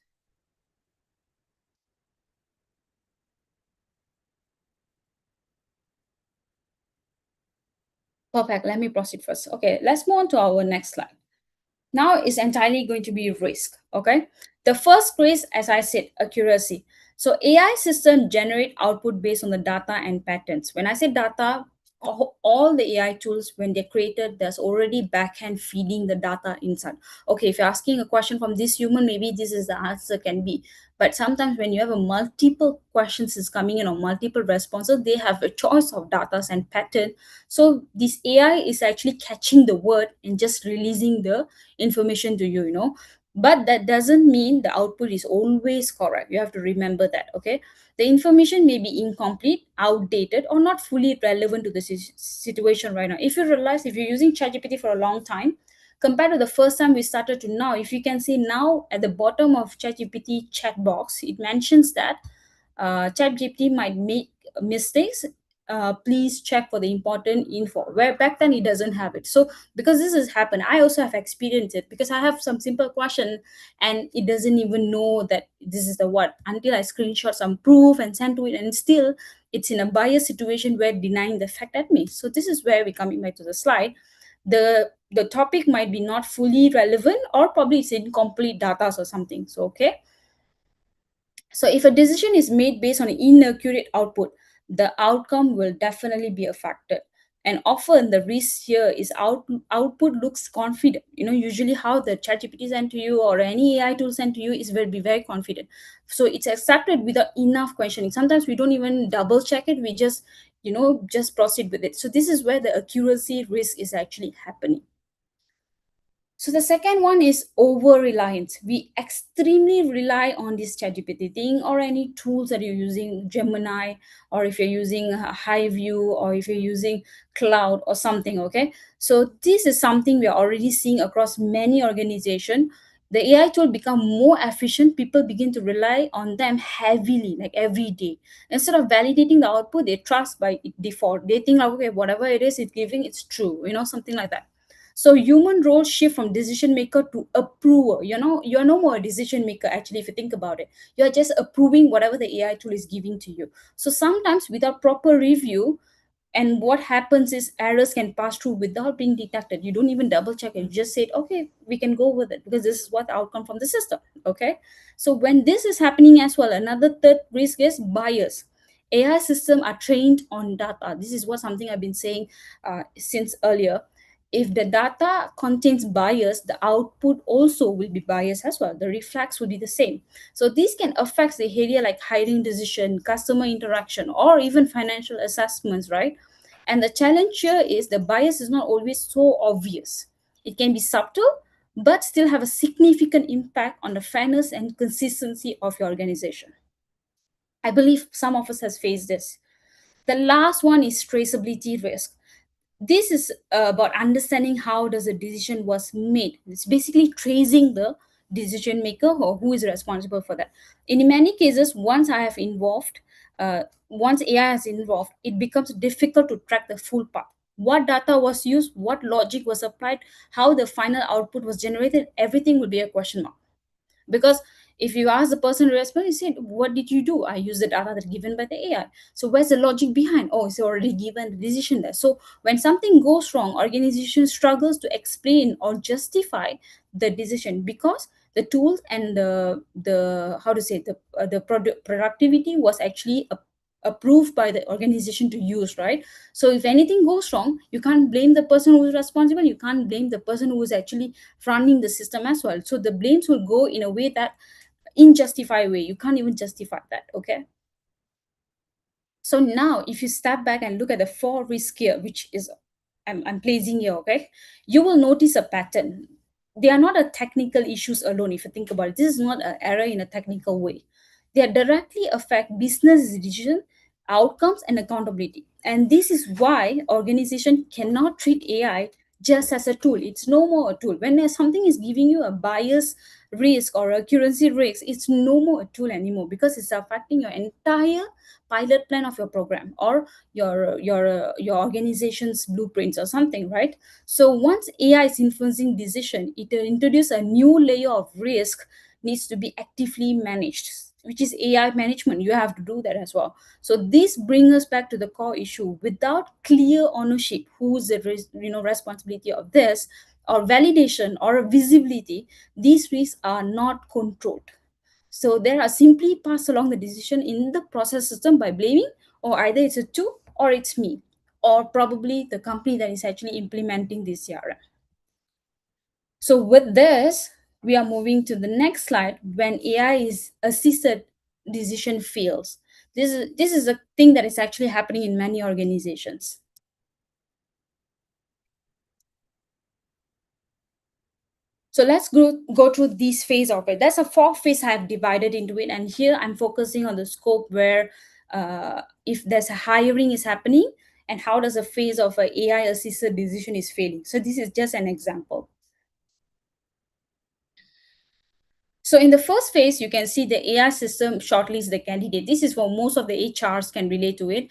Perfect. Let me proceed first. Okay, let's move on to our next slide. Now is entirely going to be risk. Okay, the first risk, as I said, accuracy. So AI system generate output based on the data and patterns. When I say data, all the AI tools, when they're created, there's already backhand feeding the data inside. Okay, if you're asking a question from this human, maybe this is the answer can be. But sometimes when you have a multiple questions is coming in or multiple responses, they have a choice of data and pattern. So this AI is actually catching the word and just releasing the information to you, but that doesn't mean the output is always correct. You have to remember that. Okay, the information may be incomplete, outdated, or not fully relevant to the situation right now. If you realize, if you're using ChatGPT for a long time compared to the first time we started to now, if you can see now at the bottom of ChatGPT chat box, it mentions that ChatGPT might make mistakes. Please check for the important info. Where back then it doesn't have it. So because this has happened, I also have experienced it because I have some simple question and it doesn't even know that this is the what until I screenshot some proof and send to it, and still it's in a biased situation where denying the fact at me. So this is where we're coming back to the slide. The topic might be not fully relevant, or probably it's incomplete data or something. So okay, so if a decision is made based on inaccurate output, the outcome will definitely be affected. And often the risk here is output looks confident. Usually how the ChatGPT sent to you or any AI tool sent to you is will be very confident. So it's accepted without enough questioning. Sometimes we don't even double check it. We just proceed with it. So this is where the accuracy risk is actually happening. So the second one is over reliance. We extremely rely on this ChatGPT thing or any tools that you're using, Gemini, or if you're using HiView, or if you're using Cloud or something. Okay, so this is something we are already seeing across many organizations. The AI tool become more efficient. People begin to rely on them heavily, like every day. Instead of validating the output, they trust by default. They think, like, okay, whatever it is, it's giving, it's true. Something like that. So human roles shift from decision maker to approver. You're no more a decision maker, actually, if you think about it. You're just approving whatever the AI tool is giving to you. So sometimes without proper review, and what happens is errors can pass through without being detected. You don't even double check it. You just say, okay, we can go with it because this is what the outcome from the system. Okay. So when this is happening as well, another third risk is bias. AI systems are trained on data. This is what something I've been saying since earlier. If the data contains bias, the output also will be biased as well. The reflex will be the same. So this can affect the area like hiring decision, customer interaction, or even financial assessments, right? And the challenge here is the bias is not always so obvious. It can be subtle, but still have a significant impact on the fairness and consistency of your organization. I believe some of us has faced this. The last one is traceability risk. This is about understanding how does a decision was made. It's basically tracing the decision maker or who is responsible for that. In many cases, once AI is involved, it becomes difficult to track the full path. What data was used, what logic was applied, how the final output was generated, everything will be a question mark. Because if you ask the person to respond, you say, what did you do? I use the data that given by the AI. So where's the logic behind? Oh, it's already given the decision there. So when something goes wrong, organization struggles to explain or justify the decision because the tools and the how to say the productivity was actually approved by the organization to use, right? So if anything goes wrong, you can't blame the person who is responsible. You can't blame the person who is actually running the system as well. So the blames will go in a way that unjustified way. You can't even justify that. Okay. So now if you step back and look at the four risks here, which is I'm placing here, okay, you will notice a pattern. They are not a technical issues alone. If you think about it, this is not an error in a technical way. They directly affect business decision, outcomes, and accountability. And this is why organization cannot treat AI just as a tool. It's no more a tool. When something is giving you a bias risk or accuracy risk, it's no more a tool anymore, because it's affecting your entire pilot plan of your program, or your organization's blueprints or something, right? So once AI is influencing decision, it will introduce a new layer of risk, needs to be actively managed, which is AI management. You have to do that as well. So this brings us back to the core issue. Without clear ownership, who's the responsibility of this, or validation or visibility, these risks are not controlled. So they are simply passed along the decision in the process system by blaming, or either it's a tool or it's me, or probably the company that is actually implementing this CRM. So with this, we are moving to the next slide. When AI is assisted decision fails. This is a thing that is actually happening in many organizations. So let's go through this phase of it. That's a 4 phase I have divided into it. And here I'm focusing on the scope where if there's a hiring is happening, and how does a phase of a AI assisted decision is failing. So this is just an example. So in the first phase, you can see the AI system shortlist the candidate. This is for most of the HRs can relate to it.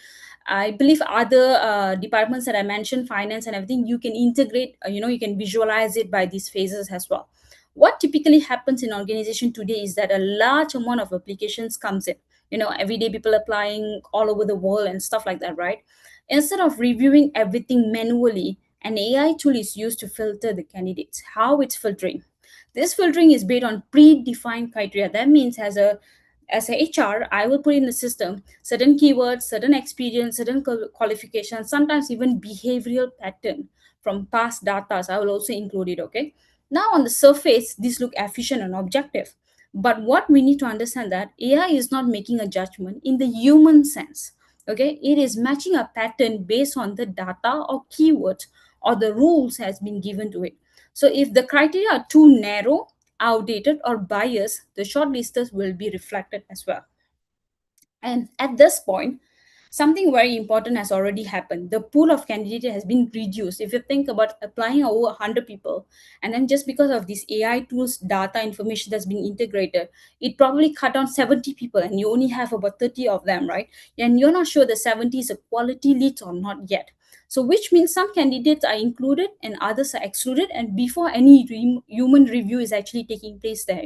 I believe other departments that I mentioned, finance and everything, you can integrate, you can visualize it by these phases as well. What typically happens in organization today is that a large amount of applications comes in. Everyday people applying all over the world and stuff like that, right? Instead of reviewing everything manually, an AI tool is used to filter the candidates. How it's filtering? This filtering is based on predefined criteria. That means as a HR, I will put in the system certain keywords, certain experience, certain qualifications, sometimes even behavioral pattern from past data. I will also include it. Okay. Now on the surface, this look efficient and objective. But what we need to understand that AI is not making a judgment in the human sense. Okay, it is matching a pattern based on the data or keywords or the rules has been given to it. So if the criteria are too narrow, outdated, or biased, the shortlisters will be reflected as well. And at this point, something very important has already happened. The pool of candidates has been reduced. If you think about applying over 100 people, and then just because of this AI tools data information that's been integrated, it probably cut down 70 people, and you only have about 30 of them, right? And you're not sure the 70 is a quality lead or not yet. So which means some candidates are included and others are excluded, and before any human review is actually taking place there.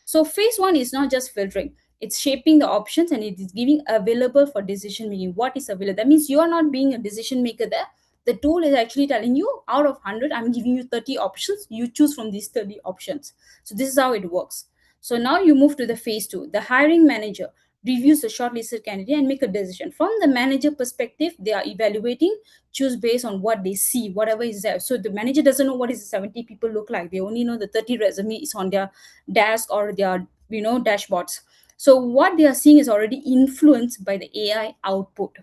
So phase one is not just filtering, it's shaping the options, and it is giving available for decision making. What is available? That means you are not being a decision maker there. The tool is actually telling you, out of 100, I'm giving you 30 options. You choose from these 30 options. So this is how it works. So now you move to the phase two. The hiring manager reviews the shortlisted candidate and make a decision. From the manager perspective, they are evaluating, choose based on what they see, whatever is there. So the manager doesn't know what is the 70 people look like. They only know the 30 resume is on their desk or their dashboards. So what they are seeing is already influenced by the AI output.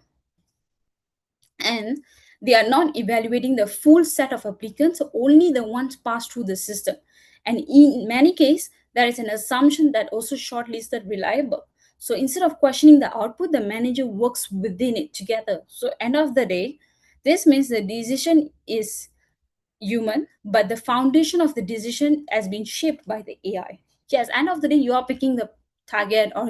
And they are not evaluating the full set of applicants, only the ones passed through the system. And in many cases, there is an assumption that also shortlisted reliable. So instead of questioning the output, the manager works within it together. So end of the day, this means the decision is human, but the foundation of the decision has been shaped by the AI. Yes, end of the day, you are picking the target, or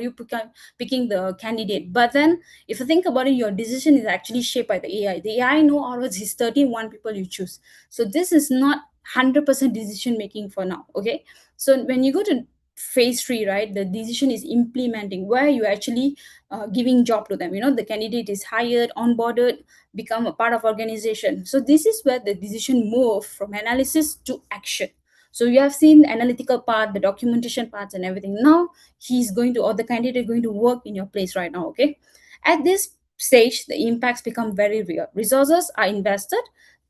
picking the candidate. But then, if you think about it, your decision is actually shaped by the AI. The AI know out of these 31 people you choose. So this is not 100% decision making for now. Okay. So when you go to phase three, right, the decision is implementing, where you actually giving job to them. The candidate is hired, onboarded, become a part of organization. So this is where the decision move from analysis to action. So you have seen the analytical part, the documentation parts and everything. Now he's going to, or the candidate going to work in your place right now. Okay. At this stage, the impacts become very real. Resources are invested,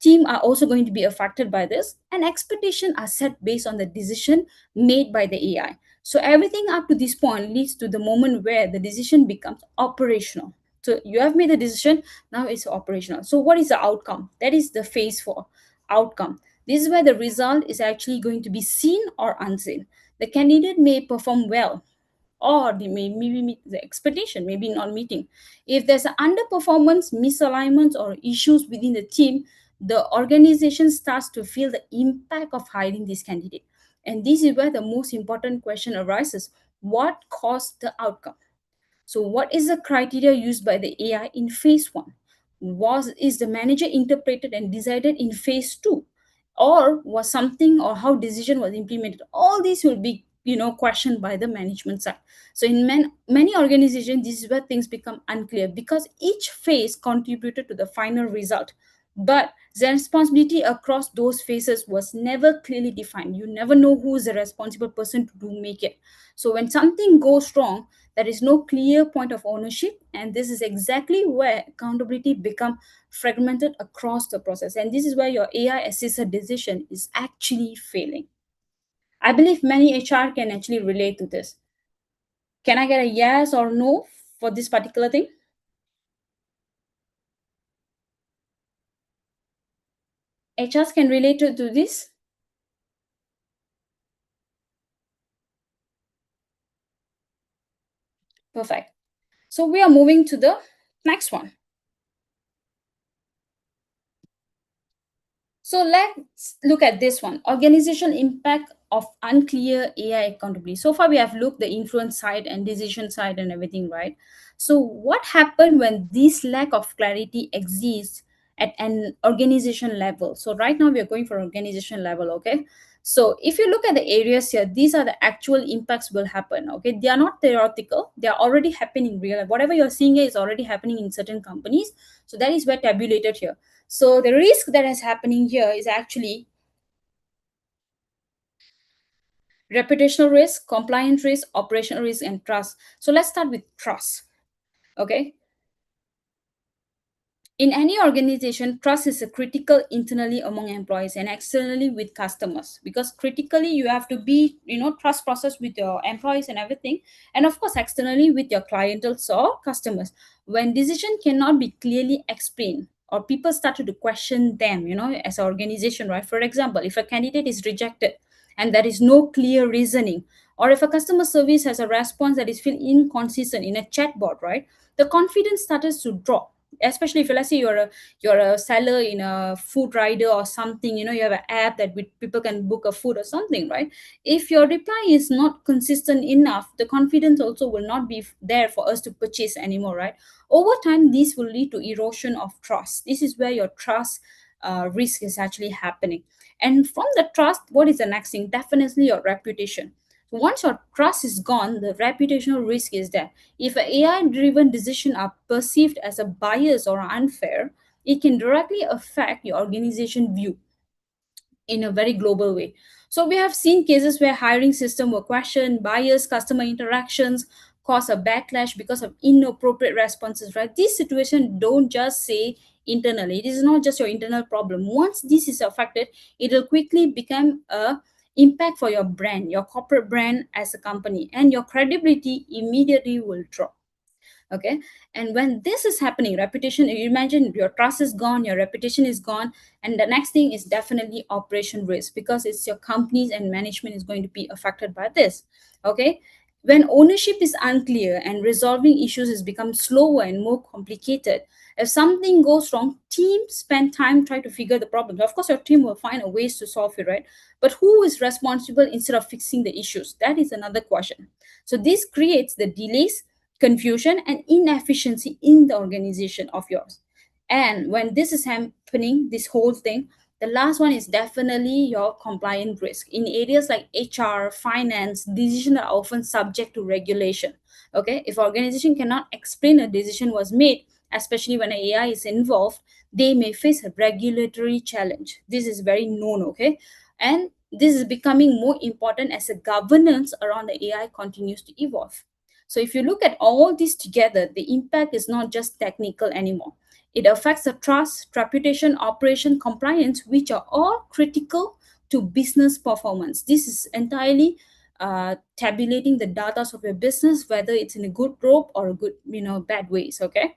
team are also going to be affected by this, and expectations are set based on the decision made by the AI. So everything up to this point leads to the moment where the decision becomes operational. So you have made the decision, now it's operational. So what is the outcome? That is the phase four, outcome. This is where the result is actually going to be seen or unseen. The candidate may perform well, or they may maybe meet the expectation, maybe not meeting. If there's an underperformance, misalignments, or issues within the team, the organization starts to feel the impact of hiring this candidate. And this is where the most important question arises: what caused the outcome? So, what is the criteria used by the AI in phase one? Is the manager interpreted and decided in phase two, or was something or how decision was implemented? All these will be questioned by the management side. So, in many organizations, this is where things become unclear because each phase contributed to the final result, but the responsibility across those phases was never clearly defined. You never know who is the responsible person to do make it. So, when something goes wrong, there is no clear point of ownership, and this is exactly where accountability become fragmented across the process, and this is where your AI assisted decision is actually failing. I believe many HR can actually relate to this. Can I get a yes or no for this particular thing? HRs can relate to this? Perfect. So we are moving to the next one. So let's look at this one: organizational impact of unclear AI accountability. So far, we have looked the influence side and decision side and everything, right? So what happened when this lack of clarity exists at an organization level? So right now we are going for organization level, okay? So if you look at the areas here, these are the actual impacts will happen, okay? They are not theoretical; they are already happening in real life. Whatever you're seeing here is already happening in certain companies. So that is where tabulated here. So the risk that is happening here is actually reputational risk, compliance risk, operational risk, and trust. So let's start with trust. Okay. In any organization, trust is a critical internally among employees and externally with customers, because critically you have to be, trust process with your employees and everything, and of course externally with your clientele or customers. When decision cannot be clearly explained or people started to question them, as an organization, right? For example, if a candidate is rejected and there is no clear reasoning, or if a customer service has a response that is feel inconsistent in a chatbot, right? The confidence starts to drop, especially if, let's say, you're a seller in a food rider or something, you have an app that people can book a food or something, right? If your reply is not consistent enough, the confidence also will not be there for us to purchase anymore, right? Over time, this will lead to erosion of trust. This is where your trust risk is actually happening. And from the trust, what is the next thing? Definitely your reputation. Once your trust is gone, the reputational risk is there. If AI driven decisions are perceived as a bias or unfair, it can directly affect your organization view in a very global way. So we have seen cases where hiring system were questioned, bias, customer interactions cause a backlash because of inappropriate responses, right? This situation don't just say internally. It is not just your internal problem. Once this is affected, it will quickly become a impact for your brand, your corporate brand as a company, and your credibility immediately will drop. Okay. And when this is happening, reputation, you imagine your trust is gone, your reputation is gone, and the next thing is definitely operation risk, because it's your companies and management is going to be affected by this. Okay. When ownership is unclear and resolving issues has become slower and more complicated, if something goes wrong, teams spend time trying to figure the problem. Of course, your team will find a ways to solve it, right? But who is responsible instead of fixing the issues? That is another question. So this creates the delays, confusion, and inefficiency in the organization of yours. And when this is happening, this whole thing, the last one is definitely your compliance risk. In areas like HR, finance, decisions are often subject to regulation. Okay, if organization cannot explain a decision was made, especially when AI is involved, they may face a regulatory challenge. This is very known, okay? And this is becoming more important as the governance around the AI continues to evolve. So if you look at all this together, the impact is not just technical anymore. It affects the trust, reputation, operation, compliance, which are all critical to business performance. This is entirely tabulating the data of your business, whether it's in a good rope or a good, bad ways. Okay.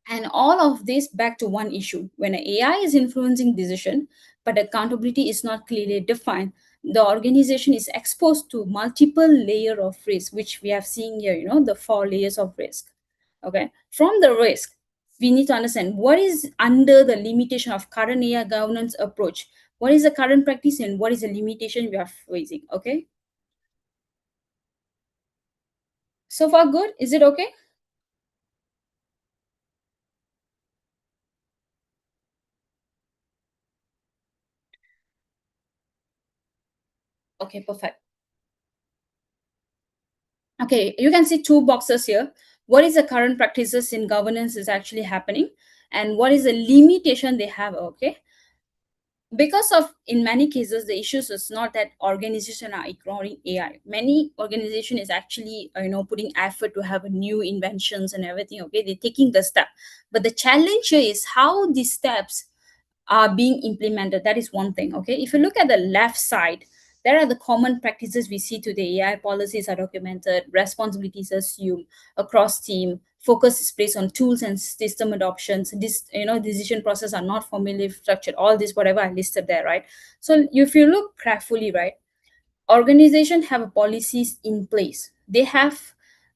And all of this back to one issue: when AI is influencing decision, but accountability is not clearly defined, the organization is exposed to multiple layer of risk, which we have seen here, the 4 layers of risk. Okay, from the risk, we need to understand what is under the limitation of current AI governance approach. What is the current practice and what is the limitation we are facing? Okay, so far good. Is it okay? Okay, perfect. Okay, you can see 2 boxes here. What is the current practices in governance is actually happening, and what is the limitation they have? Okay, because of in many cases the issues is not that organization are ignoring AI. Many organization is actually putting effort to have a new inventions and everything. Okay, they're taking the step, but the challenge here is how these steps are being implemented. That is one thing. Okay, if you look at the left side, there are the common practices we see today. AI policies are documented, responsibilities assumed across team, focus is placed on tools and system adoptions. This decision process are not formally structured. All this whatever I listed there, right? So if you look carefully, right, organizations have policies in place. They have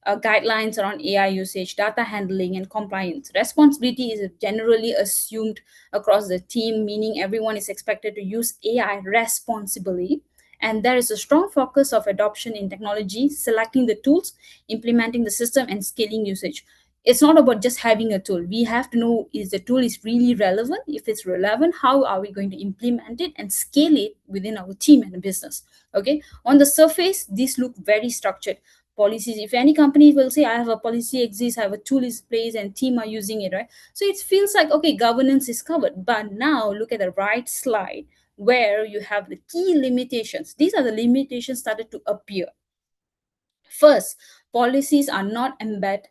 guidelines around AI usage, data handling, and compliance. Responsibility is generally assumed across the team, meaning everyone is expected to use AI responsibly. And there is a strong focus of adoption in technology, selecting the tools, implementing the system, and scaling usage. It's not about just having a tool. We have to know is the tool is really relevant. If it's relevant, how are we going to implement it and scale it within our team and business? Okay, on the surface these look very structured policies. If any company will say I have a policy exists, I have a tool is placed and team are using it, right? So it feels like okay, governance is covered. But now look at the right slide where you have the key limitations. These are the limitations started to appear. First, policies are not embedded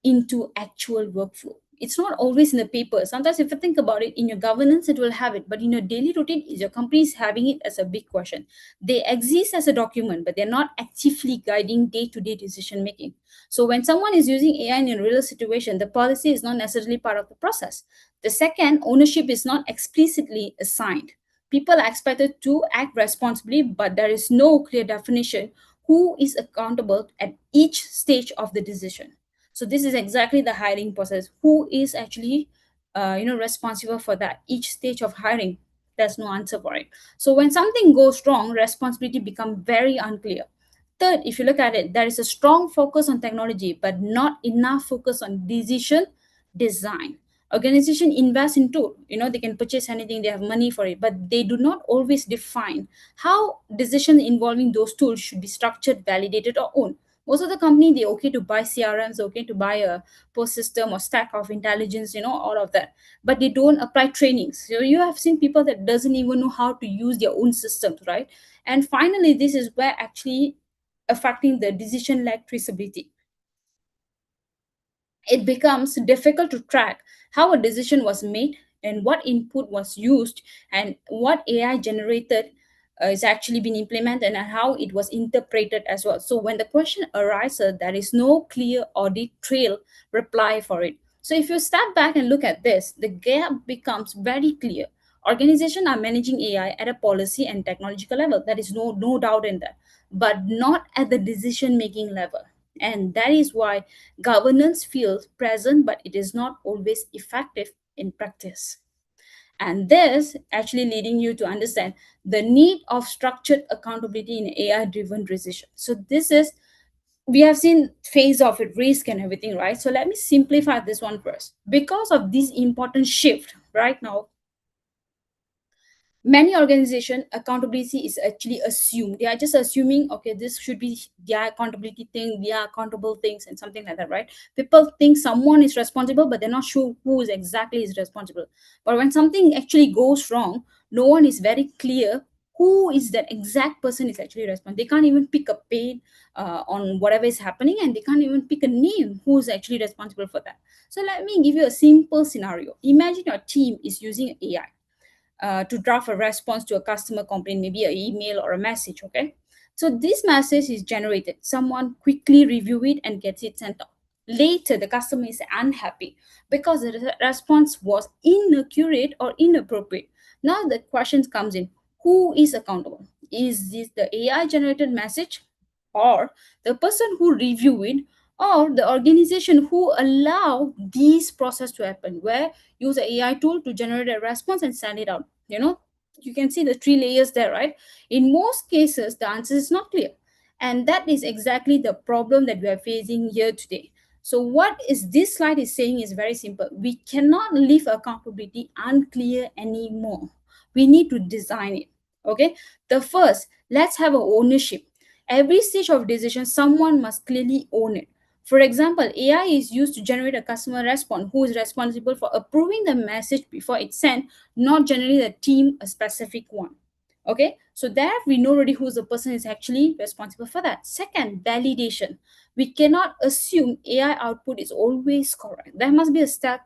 into actual workflow. It's not always in the paper. Sometimes, if you think about it, in your governance, it will have it, but in your daily routine, is your company is having it as a big question. They exist as a document, but they're not actively guiding day-to-day decision making. So, when someone is using AI in a real situation, the policy is not necessarily part of the process. The second, ownership is not explicitly assigned. People are expected to act responsibly, but there is no clear definition who is accountable at each stage of the decision. So this is exactly the hiring process. Who is actually responsible for that each stage of hiring? There's no answer for it. So when something goes wrong, responsibility become very unclear. Third, if you look at it, there is a strong focus on technology but not enough focus on decision design. Organization invest in tool, they can purchase anything, they have money for it, but they do not always define how decision involving those tools should be structured, validated, or owned. Most of the company, they're okay to buy CRMs, okay to buy a post system or stack of intelligence, all of that, but they don't apply trainings. So you have seen people that doesn't even know how to use their own systems, right? And finally, this is where actually affecting the decision lag traceability. It becomes difficult to track how a decision was made and what input was used and what AI generated is actually being implemented and how it was interpreted as well. So when the question arises, there is no clear audit trail reply for it. So if you step back and look at this, the gap becomes very clear. Organizations are managing AI at a policy and technological level. There is no doubt in that, but not at the decision making level. And that is why governance feels present, but it is not always effective in practice. And this actually leading you to understand the need of structured accountability in AI driven decision. So this is, we have seen phase of it, risk and everything, right? So let me simplify this one first. Because of this important shift right now, many organization accountability is actually assumed. They are just assuming okay, this should be their accountability thing, their accountable things and something like that, right? People think someone is responsible but they're not sure who is exactly is responsible. But when something actually goes wrong, no one is very clear who is that exact person is actually responsible. They can't even pick a pain on whatever is happening, and they can't even pick a name who is actually responsible for that. So let me give you a simple scenario. Imagine your team is using AI to draft a response to a customer complaint, maybe an email or a message. Okay, so this message is generated. Someone quickly review it and gets it sent out. Later, the customer is unhappy because the response was inaccurate or inappropriate. Now the question comes in: who is accountable? is this the AI generated message, or the person who review it, or the organization who allow these process to happen, where use a AI tool to generate a response and send it out. You can see the three layers there, right? In most cases, the answer is not clear. And that is exactly the problem that we are facing here today. So what is this slide is saying is very simple. We cannot leave accountability unclear anymore. We need to design it. Okay. The first, let's have a ownership. Every stage of decision, someone must clearly own it. For example, AI is used to generate a customer response who is responsible for approving the message before it's sent, not generally the team, a specific one. Okay, so there we know already who's the person is actually responsible for that. Second, validation. We cannot assume AI output is always correct. There must be a step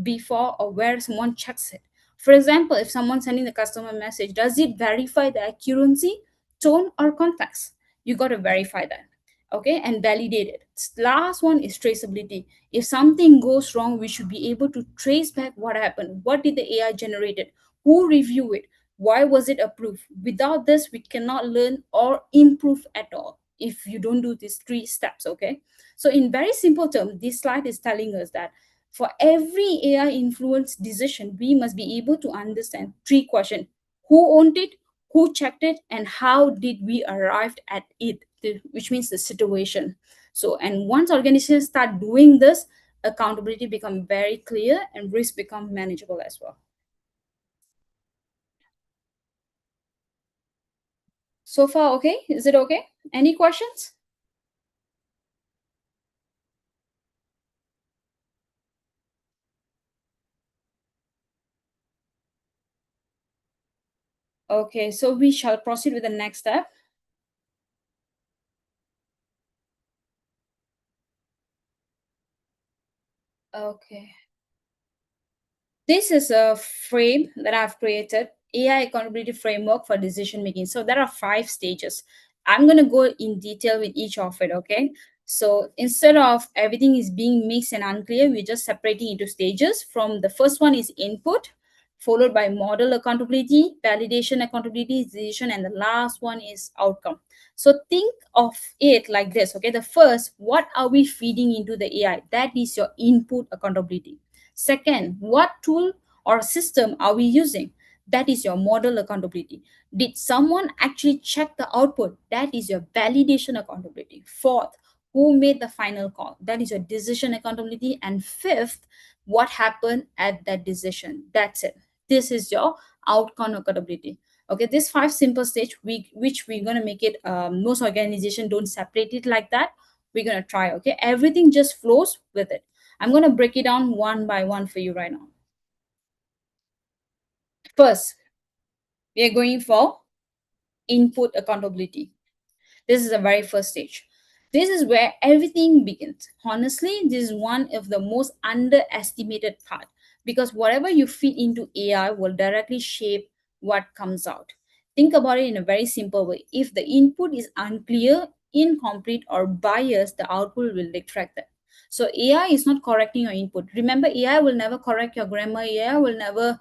before or where someone checks it. For example, if someone's sending the customer message, does it verify the accuracy, tone, or context? You got to verify that. Okay, and validate it. Last one is traceability. If something goes wrong, we should be able to trace back what happened. What did the AI generated? Who reviewed it? Why was it approved? Without this, we cannot learn or improve at all if you don't do these three steps. Okay, so in very simple terms, this slide is telling us that for every AI influenced decision, we must be able to understand three questions: who owned it, who checked it, and how did we arrive at it, which means the situation. So, and once organizations start doing this, accountability become very clear and risk become manageable as well. So far, okay? Is it okay? Any questions? Okay, so we shall proceed with the next step. Okay. This is a frame that I've created, AI accountability framework for decision making. So there are 5 stages. I'm going to go in detail with each of it, okay? So instead of everything is being mixed and unclear, we're just separating into stages. From the first one is input, followed by model accountability, validation accountability, decision, and the last one is outcome. So think of it like this, okay? The first, what are we feeding into the AI? That is your input accountability. Second, what tool or system are we using? That is your model accountability. Did someone actually check the output? That is your validation accountability. Fourth, who made the final call? That is your decision accountability. And fifth, what happened at that decision? That's it. This is your outcome accountability. Okay, this 5 simple stage, which we're going to make it, most organization don't separate it like that. We're going to try, okay? Everything just flows with it. I'm going to break it down one by one for you right now. First, we are going for input accountability. This is the very first stage. This is where everything begins. Honestly, this is one of the most underestimated part, because whatever you feed into AI will directly shape what comes out. Think about it in a very simple way. If the input is unclear, incomplete, or biased, the output will reflect that. So AI is not correcting your input. Remember, AI will never correct your grammar. AI will never,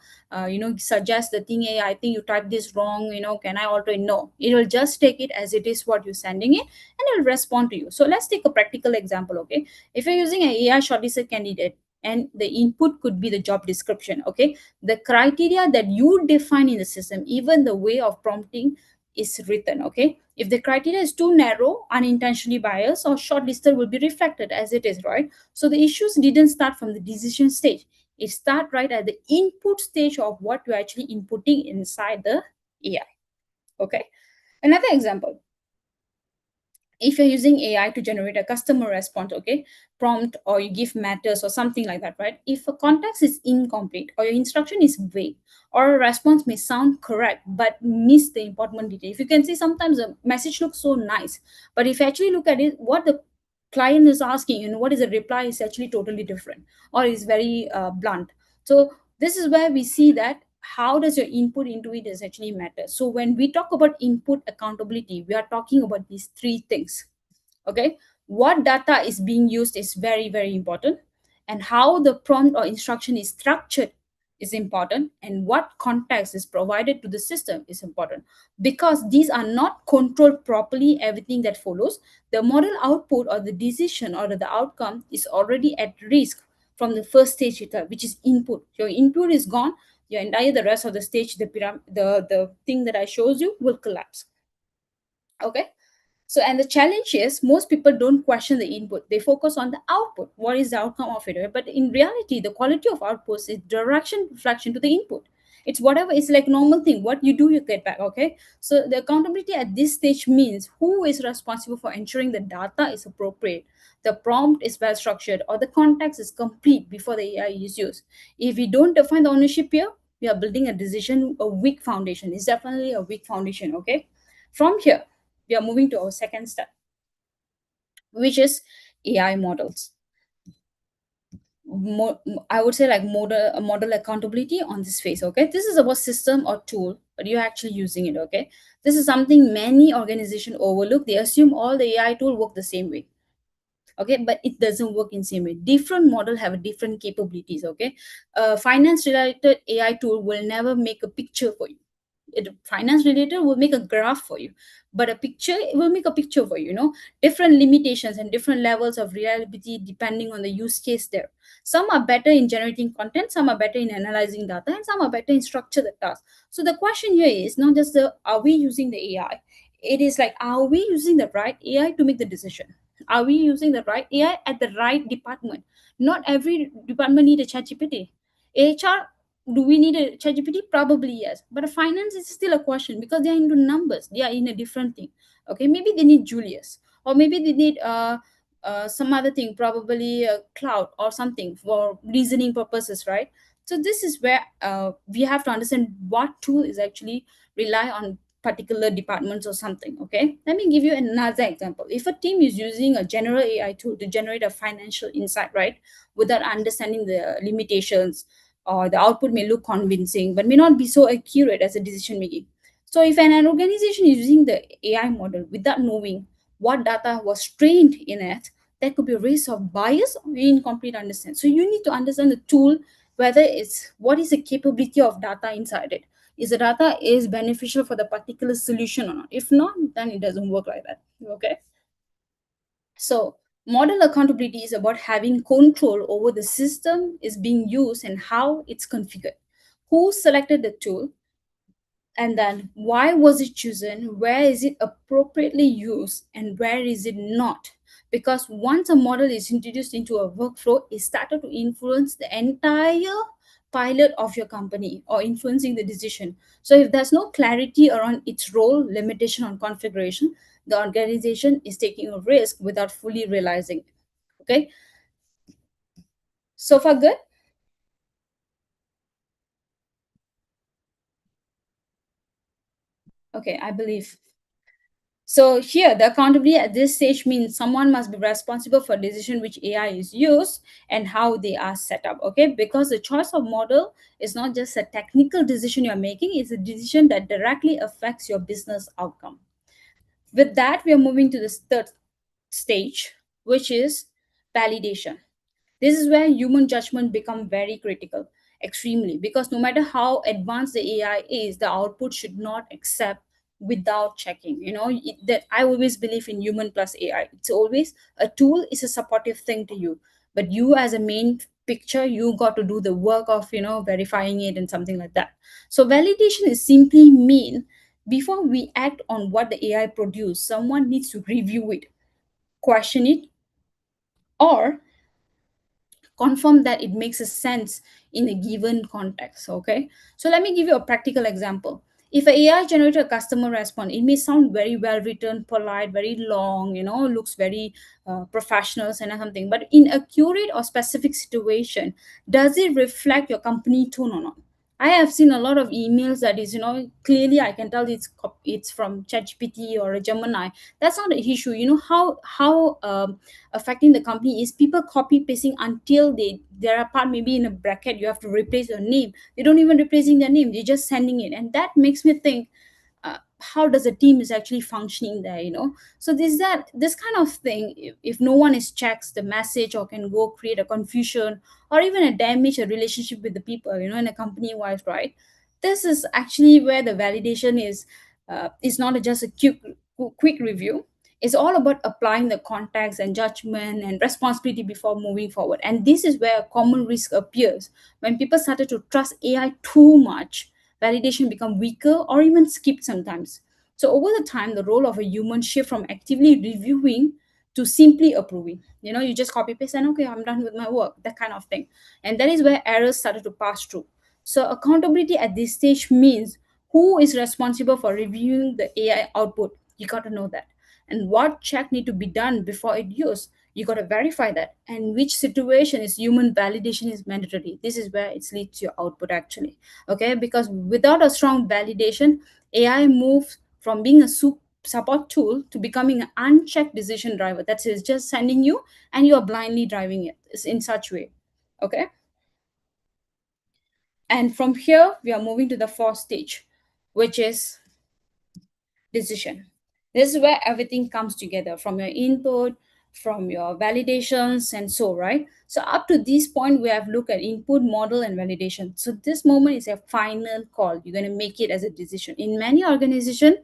suggest the thing. Hey, I think you typed this wrong. Can I alter it? No, it will just take it as it is what you're sending it, and it will respond to you. So let's take a practical example. Okay, if you're using an AI shortlisted candidate, and the input could be the job description. Okay, the criteria that you define in the system, even the way of prompting is written. Okay, if the criteria is too narrow, unintentionally biased, or shortlisted, will be reflected as it is, right? So the issues didn't start from the decision stage. It starts right at the input stage of what you're actually inputting inside the AI. Okay, another example. If you're using AI to generate a customer response, okay, prompt, or you give matters or something like that, right? If a context is incomplete, or your instruction is vague, or a response may sound correct but miss the important detail. If you can see, sometimes a message looks so nice, but if you actually look at it, what the client is asking and what is the reply is actually totally different, or is very blunt. So this is where we see that how does your input into it is actually matter. So when we talk about input accountability, we are talking about these 3 things. Okay, what data is being used is very, very important, and how the prompt or instruction is structured is important, and what context is provided to the system is important. Because these are not controlled properly, everything that follows, the model output or the decision or the outcome is already at risk from the first stage itself, which is input. Your input is gone, your entire the rest of the stage, the thing that I shows you will collapse. Okay. So, and the challenge is most people don't question the input. They focus on the output. What is the outcome of it? Right? But in reality, the quality of outputs is direction reflection to the input. It's whatever, it's like normal thing. What you do, you get back. Okay. So the accountability at this stage means who is responsible for ensuring the data is appropriate, the prompt is well structured, or the context is complete before the AI is used. If we don't define the ownership here, we are building a decision, a weak foundation. It's definitely a weak foundation. Okay. From here, we are moving to our second step, which is AI models. I would say like model accountability on this phase. Okay, this is about system or tool, but you're actually using it. Okay, this is something many organizations overlook. They assume all the AI tool work the same way. Okay, but it doesn't work in same way. Different model have different capabilities. Okay, finance related AI tool will never make a picture for you. Finance related will make a graph for you, but a picture, it will make a picture for you. Different limitations and different levels of reliability depending on the use case there. Some are better in generating content, some are better in analyzing data, and some are better in structure the task. So the question here is not just the are we using the AI, it is like, are we using the right AI to make the decision? Are we using the right AI at the right department? Not every department need a ChatGPT. HR, do we need a ChatGPT? Probably yes. But a finance is still a question because they are into numbers. They are in a different thing. Okay, maybe they need Julius, or maybe they need some other thing, probably cloud or something for reasoning purposes, right? So this is where we have to understand what tool is actually rely on particular departments or something. Okay, let me give you another example. If a team is using a general AI tool to generate a financial insight, right, without understanding the limitations, or the output may look convincing but may not be so accurate as a decision making. So if an organization is using the AI model without knowing what data was trained in it, there could be a risk of bias or incomplete understanding. So you need to understand the tool, whether it's what is the capability of data inside it. Is the data is beneficial for the particular solution or not? If not, then it doesn't work like that. Okay. So model accountability is about having control over the system is being used and how it's configured. Who selected the tool? And then why was it chosen? Where is it appropriately used? And where is it not? Because once a model is introduced into a workflow, it started to influence the entire pilot of your company or influencing the decision. So if there's no clarity around its role, limitation on configuration, the organization is taking a risk without fully realizing it. Okay. So far good? Okay, I believe. So here, the accountability at this stage means someone must be responsible for decision which AI is used and how they are set up. Okay, because the choice of model is not just a technical decision you're making; it's a decision that directly affects your business outcome. With that, we are moving to the third stage, which is validation. This is where human judgment become very critical, extremely, because no matter how advanced the AI is, the output should not accept without checking. That I always believe in human plus AI. It's always a tool is a supportive thing to you, but you as a main picture, you got to do the work of verifying it and something like that. So validation is simply mean before we act on what the AI produced, someone needs to review it, question it, or confirm that it makes a sense in a given context. Okay, so let me give you a practical example. If a AI generated a customer response, it may sound very well written, polite, very long, looks very professional and something, but in accurate or specific situation, does it reflect your company tone or not? I have seen a lot of emails that is, clearly I can tell it's from ChatGPT or a Gemini. That's not an issue. How affecting the company is people copy pasting until there are part maybe in a bracket you have to replace your name. They don't even replacing their name, they're just sending it, and that makes me think, how does the team is actually functioning there, so this kind of thing, if no one is checks the message or can go create a confusion or even a damage a relationship with the people, in a company wise, right? This is actually where the validation is not just a quick review. It's all about applying the context and judgment and responsibility before moving forward. And this is where a common risk appears. When people started to trust AI too much, validation become weaker or even skipped sometimes. So over the time, the role of a human shift from actively reviewing to simply approving. You just copy paste and okay, I'm done with my work, that kind of thing. And that is where errors started to pass through. So accountability at this stage means who is responsible for reviewing the AI output. You got to know that. And what check need to be done before it used. You got to verify that. And which situation is human validation is mandatory. This is where it leads to your output actually. Okay, because without a strong validation, AI moves from being a support tool to becoming an unchecked decision driver. That is just sending you and you are blindly driving it. It's in such way. Okay. And from here, we are moving to the fourth stage, which is decision. This is where everything comes together from your input, from your validations, and so, right? So, up to this point, we have looked at input, model, and validation. So, this moment is a final call. You're going to make it as a decision. In many organizations,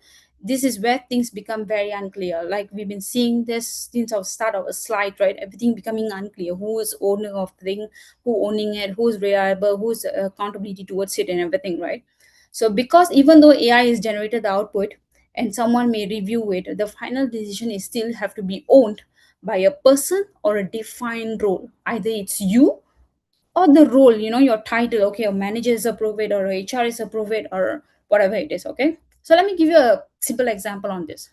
this is where things become very unclear. Like we've been seeing this since our start of a slide, right? Everything becoming unclear. Who is owner of the thing, who owning it, who's reliable, who's accountability towards it, and everything, right? So, because even though AI is generated the output, and someone may review it, the final decision is still have to be owned by a person or a defined role. Either it's you or the role, your title, okay, a manager is approved it or a HR is approved it or whatever it is, okay? So let me give you a simple example on this.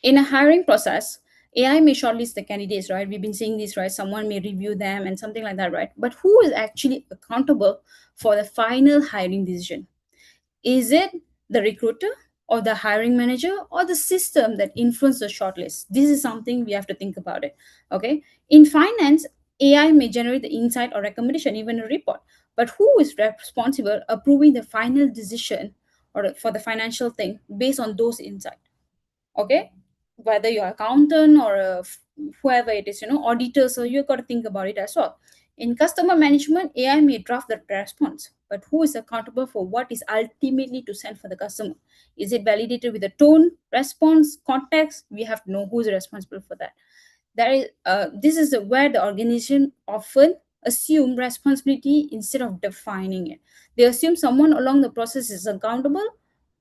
In a hiring process, AI may shortlist the candidates, right? We've been seeing this, right? Someone may review them and something like that, right? But who is actually accountable for the final hiring decision? Is it the recruiter or the hiring manager or the system that influence the shortlist? This is something we have to think about it. Okay. In finance, AI may generate the insight or recommendation, even a report. But who is responsible approving the final decision or for the financial thing based on those insights? Okay, whether you're accountant or whoever it is, auditor, so you got to think about it as well. In customer management, AI may draft the response, but who is accountable for what is ultimately to send for the customer? Is it validated with the tone, response, context? We have to know who is responsible for that. This is where the organization often assume responsibility instead of defining it. They assume someone along the process is accountable,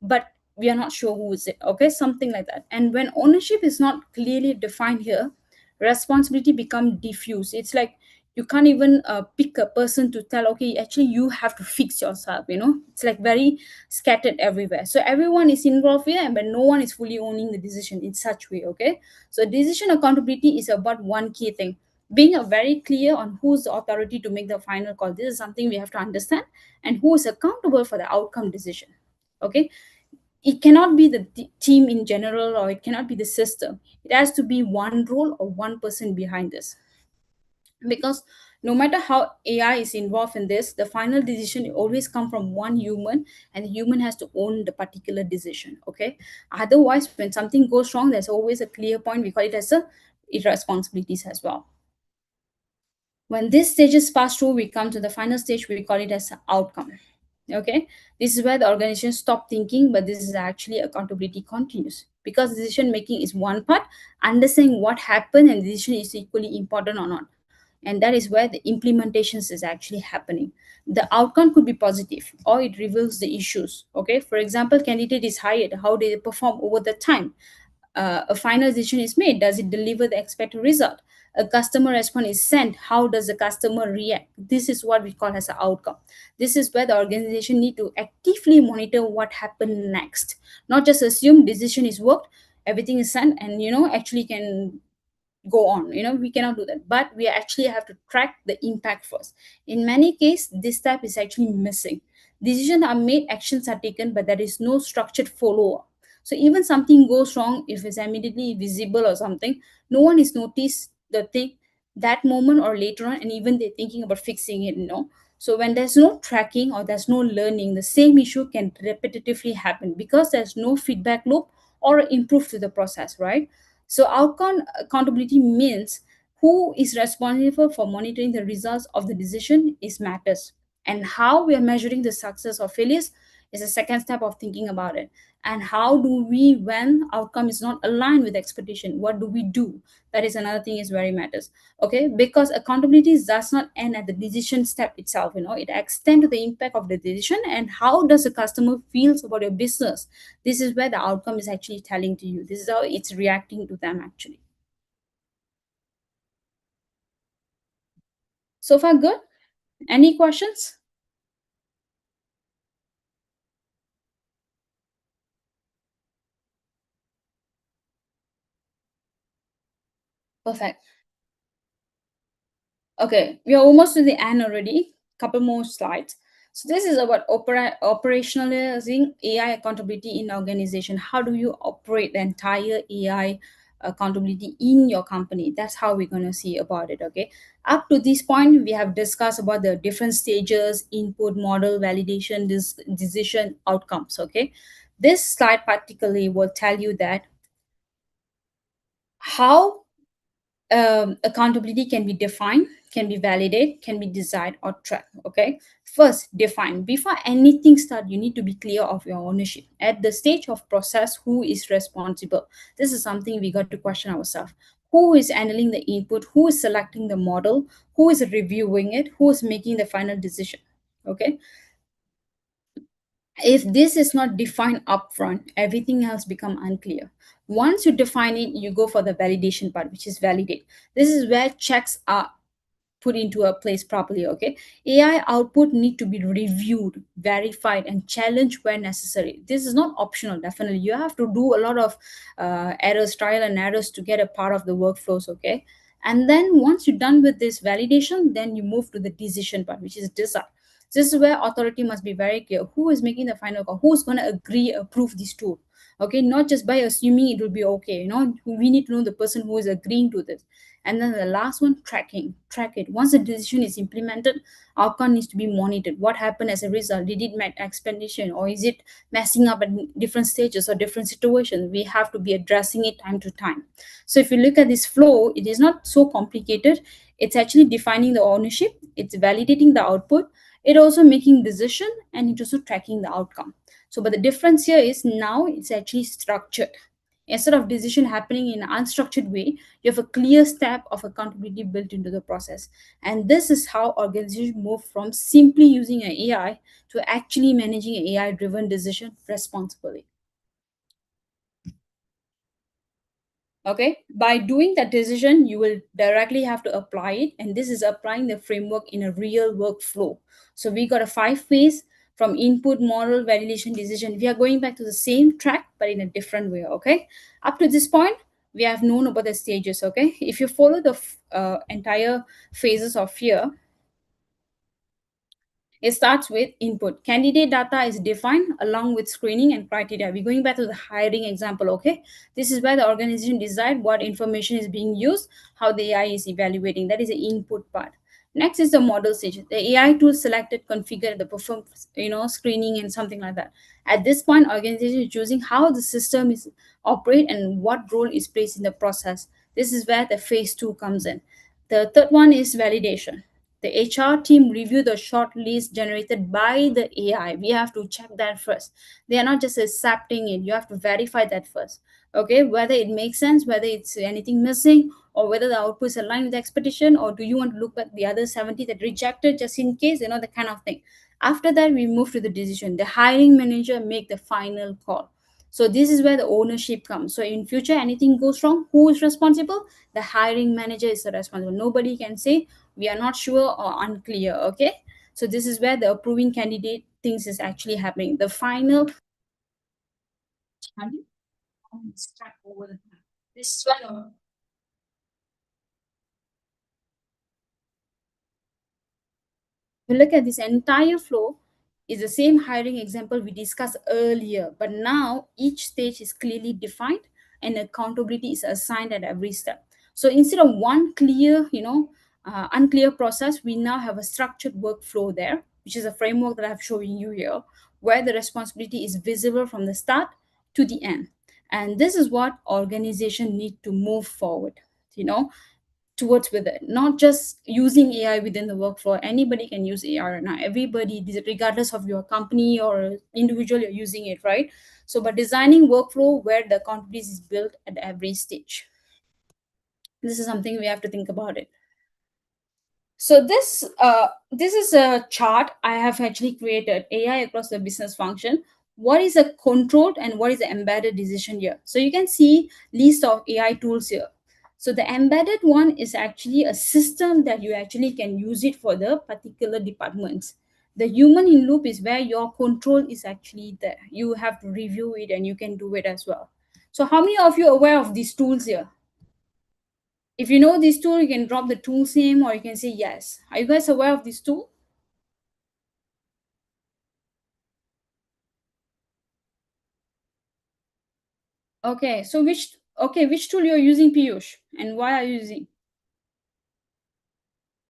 but we are not sure who is it. Okay, something like that. And when ownership is not clearly defined here, responsibility become diffuse. It's like you can't even pick a person to tell, okay, actually you have to fix yourself. It's like very scattered everywhere. So everyone is involved here, but no one is fully owning the decision in such way. Okay, so decision accountability is about one key thing, being very clear on who's the authority to make the final call. This is something we have to understand, and who is accountable for the outcome decision. Okay, it cannot be the team in general, or it cannot be the system. It has to be one role or one person behind this, because no matter how AI is involved in this, the final decision always come from one human, and the human has to own the particular decision. Okay, otherwise when something goes wrong, there's always a clear point. We call it as a irresponsibilities as well. When these stages pass through, we come to the final stage. We call it as outcome. Okay, this is where the organization stop thinking, but this is actually accountability continues, because decision making is one part, understanding what happened and decision is equally important or not. And that is where the implementations is actually happening. The outcome could be positive or it reveals the issues. Okay, for example, candidate is hired, how they perform over the time. A final decision is made, does it deliver the expected result? A customer response is sent, how does the customer react? This is what we call as an outcome. This is where the organization need to actively monitor what happened next, not just assume decision is worked, everything is sent, and actually can go on. We cannot do that, but we actually have to track the impact first. In many cases, this step is actually missing. Decisions are made, actions are taken, but there is no structured follow-up. So even something goes wrong, if it's immediately visible or something, no one is noticed the thing that moment or later on, and even they're thinking about fixing it. So when there's no tracking or there's no learning, the same issue can repetitively happen because there's no feedback loop or improve to the process, right? So outcome accountability means who is responsible for monitoring the results of the decision is matters, and how we are measuring the success or failures is a second step of thinking about it. And how do we, when outcome is not aligned with expectation, what do we do? That is another thing is very matters. Okay, because accountability does not end at the decision step itself, it extends to the impact of the decision and how does the customer feels about your business. This is where the outcome is actually telling to you, this is how it's reacting to them actually. So far good? Any questions? Perfect. Okay, we are almost to the end already. Couple more slides. So this is about operationalizing AI accountability in organization. How do you operate the entire AI accountability in your company? That's how we're going to see about it. Okay. Up to this point, we have discussed about the different stages: input, model, validation, decision, outcomes. Okay. This slide particularly will tell you that how accountability can be defined, can be validated, can be desired or tracked. Okay, first define. Before anything start, you need to be clear of your ownership. At the stage of process, who is responsible? This is something we got to question ourselves. Who is handling the input? Who is selecting the model? Who is reviewing it? Who is making the final decision? Okay, if this is not defined upfront, everything else become unclear. Once you define it, you go for the validation part, which is validate. This is where checks are put into a place properly. Okay, AI output need to be reviewed, verified and challenged where necessary. This is not optional. Definitely you have to do a lot of errors, trial and errors to get a part of the workflows. Okay, and then once you're done with this validation, then you move to the decision part, which is design. This is where authority must be very clear. Who is making the final call? Who's going to agree, approve this tool? Okay, not just by assuming it will be okay. We need to know the person who is agreeing to this. And then the last one, tracking. Track it. Once the decision is implemented, outcome needs to be monitored. What happened as a result? Did it met expectation, or is it messing up at different stages or different situations? We have to be addressing it time to time. So if you look at this flow, it is not so complicated. It's actually defining the ownership, it's validating the output, it also making decision, and it's also tracking the outcome. So but the difference here is now it's actually structured. Instead of decision happening in an unstructured way, you have a clear step of accountability built into the process. And this is how organizations move from simply using an AI to actually managing an AI driven decision responsibly. Okay, by doing that decision, you will directly have to apply it, and this is applying the framework in a real workflow. So we got a 5 phase from input, model, validation, decision. We are going back to the same track but in a different way. Okay, up to this point we have known about the stages. Okay, if you follow the entire phases of here, it starts with input. Candidate data is defined along with screening and criteria. We're going back to the hiring example, okay? This is where the organization decide what information is being used, how the AI is evaluating. That is the input part. Next is the model stage. The AI tool selected, configured, the perform, screening and something like that. At this point, organization is choosing how the system is operate and what role is placed in the process. This is where the phase 2 comes in. The third one is validation. The HR team review the short list generated by the AI. We have to check that first. They are not just accepting it. You have to verify that first. Okay, whether it makes sense, whether it's anything missing, or whether the output is aligned with the expectation, or do you want to look at the other 70 that rejected just in case, the kind of thing. After that, we move to the decision. The hiring manager make the final call. So this is where the ownership comes. So in future, anything goes wrong, who is responsible? The hiring manager is the responsible. Nobody can say we are not sure or unclear. Okay, so this is where the approving candidate things is actually happening. The final over the time. This is where you look at this entire flow is the same hiring example we discussed earlier, but now each stage is clearly defined and accountability is assigned at every step. So instead of one clear, unclear process, we now have a structured workflow there, which is a framework that I've shown you here, where the responsibility is visible from the start to the end. And this is what organization need to move forward, towards with it. Not just using AI within the workflow. Anybody can use AI right now. Everybody, regardless of your company or individual, you're using it, right? So, but designing workflow where the accountability is built at every stage. This is something we have to think about it. So this is a chart I have actually created AI across the business function. What is a controlled and what is the embedded decision here? So you can see list of AI tools here. So the embedded one is actually a system that you actually can use it for the particular departments. The human in loop is where your control is actually there. You have to review it and you can do it as well. So how many of you are aware of these tools here? If you know this tool, you can drop the tool's name or you can say yes. Are you guys aware of this tool? Okay, so which tool you're using, Piyush, and why are you using?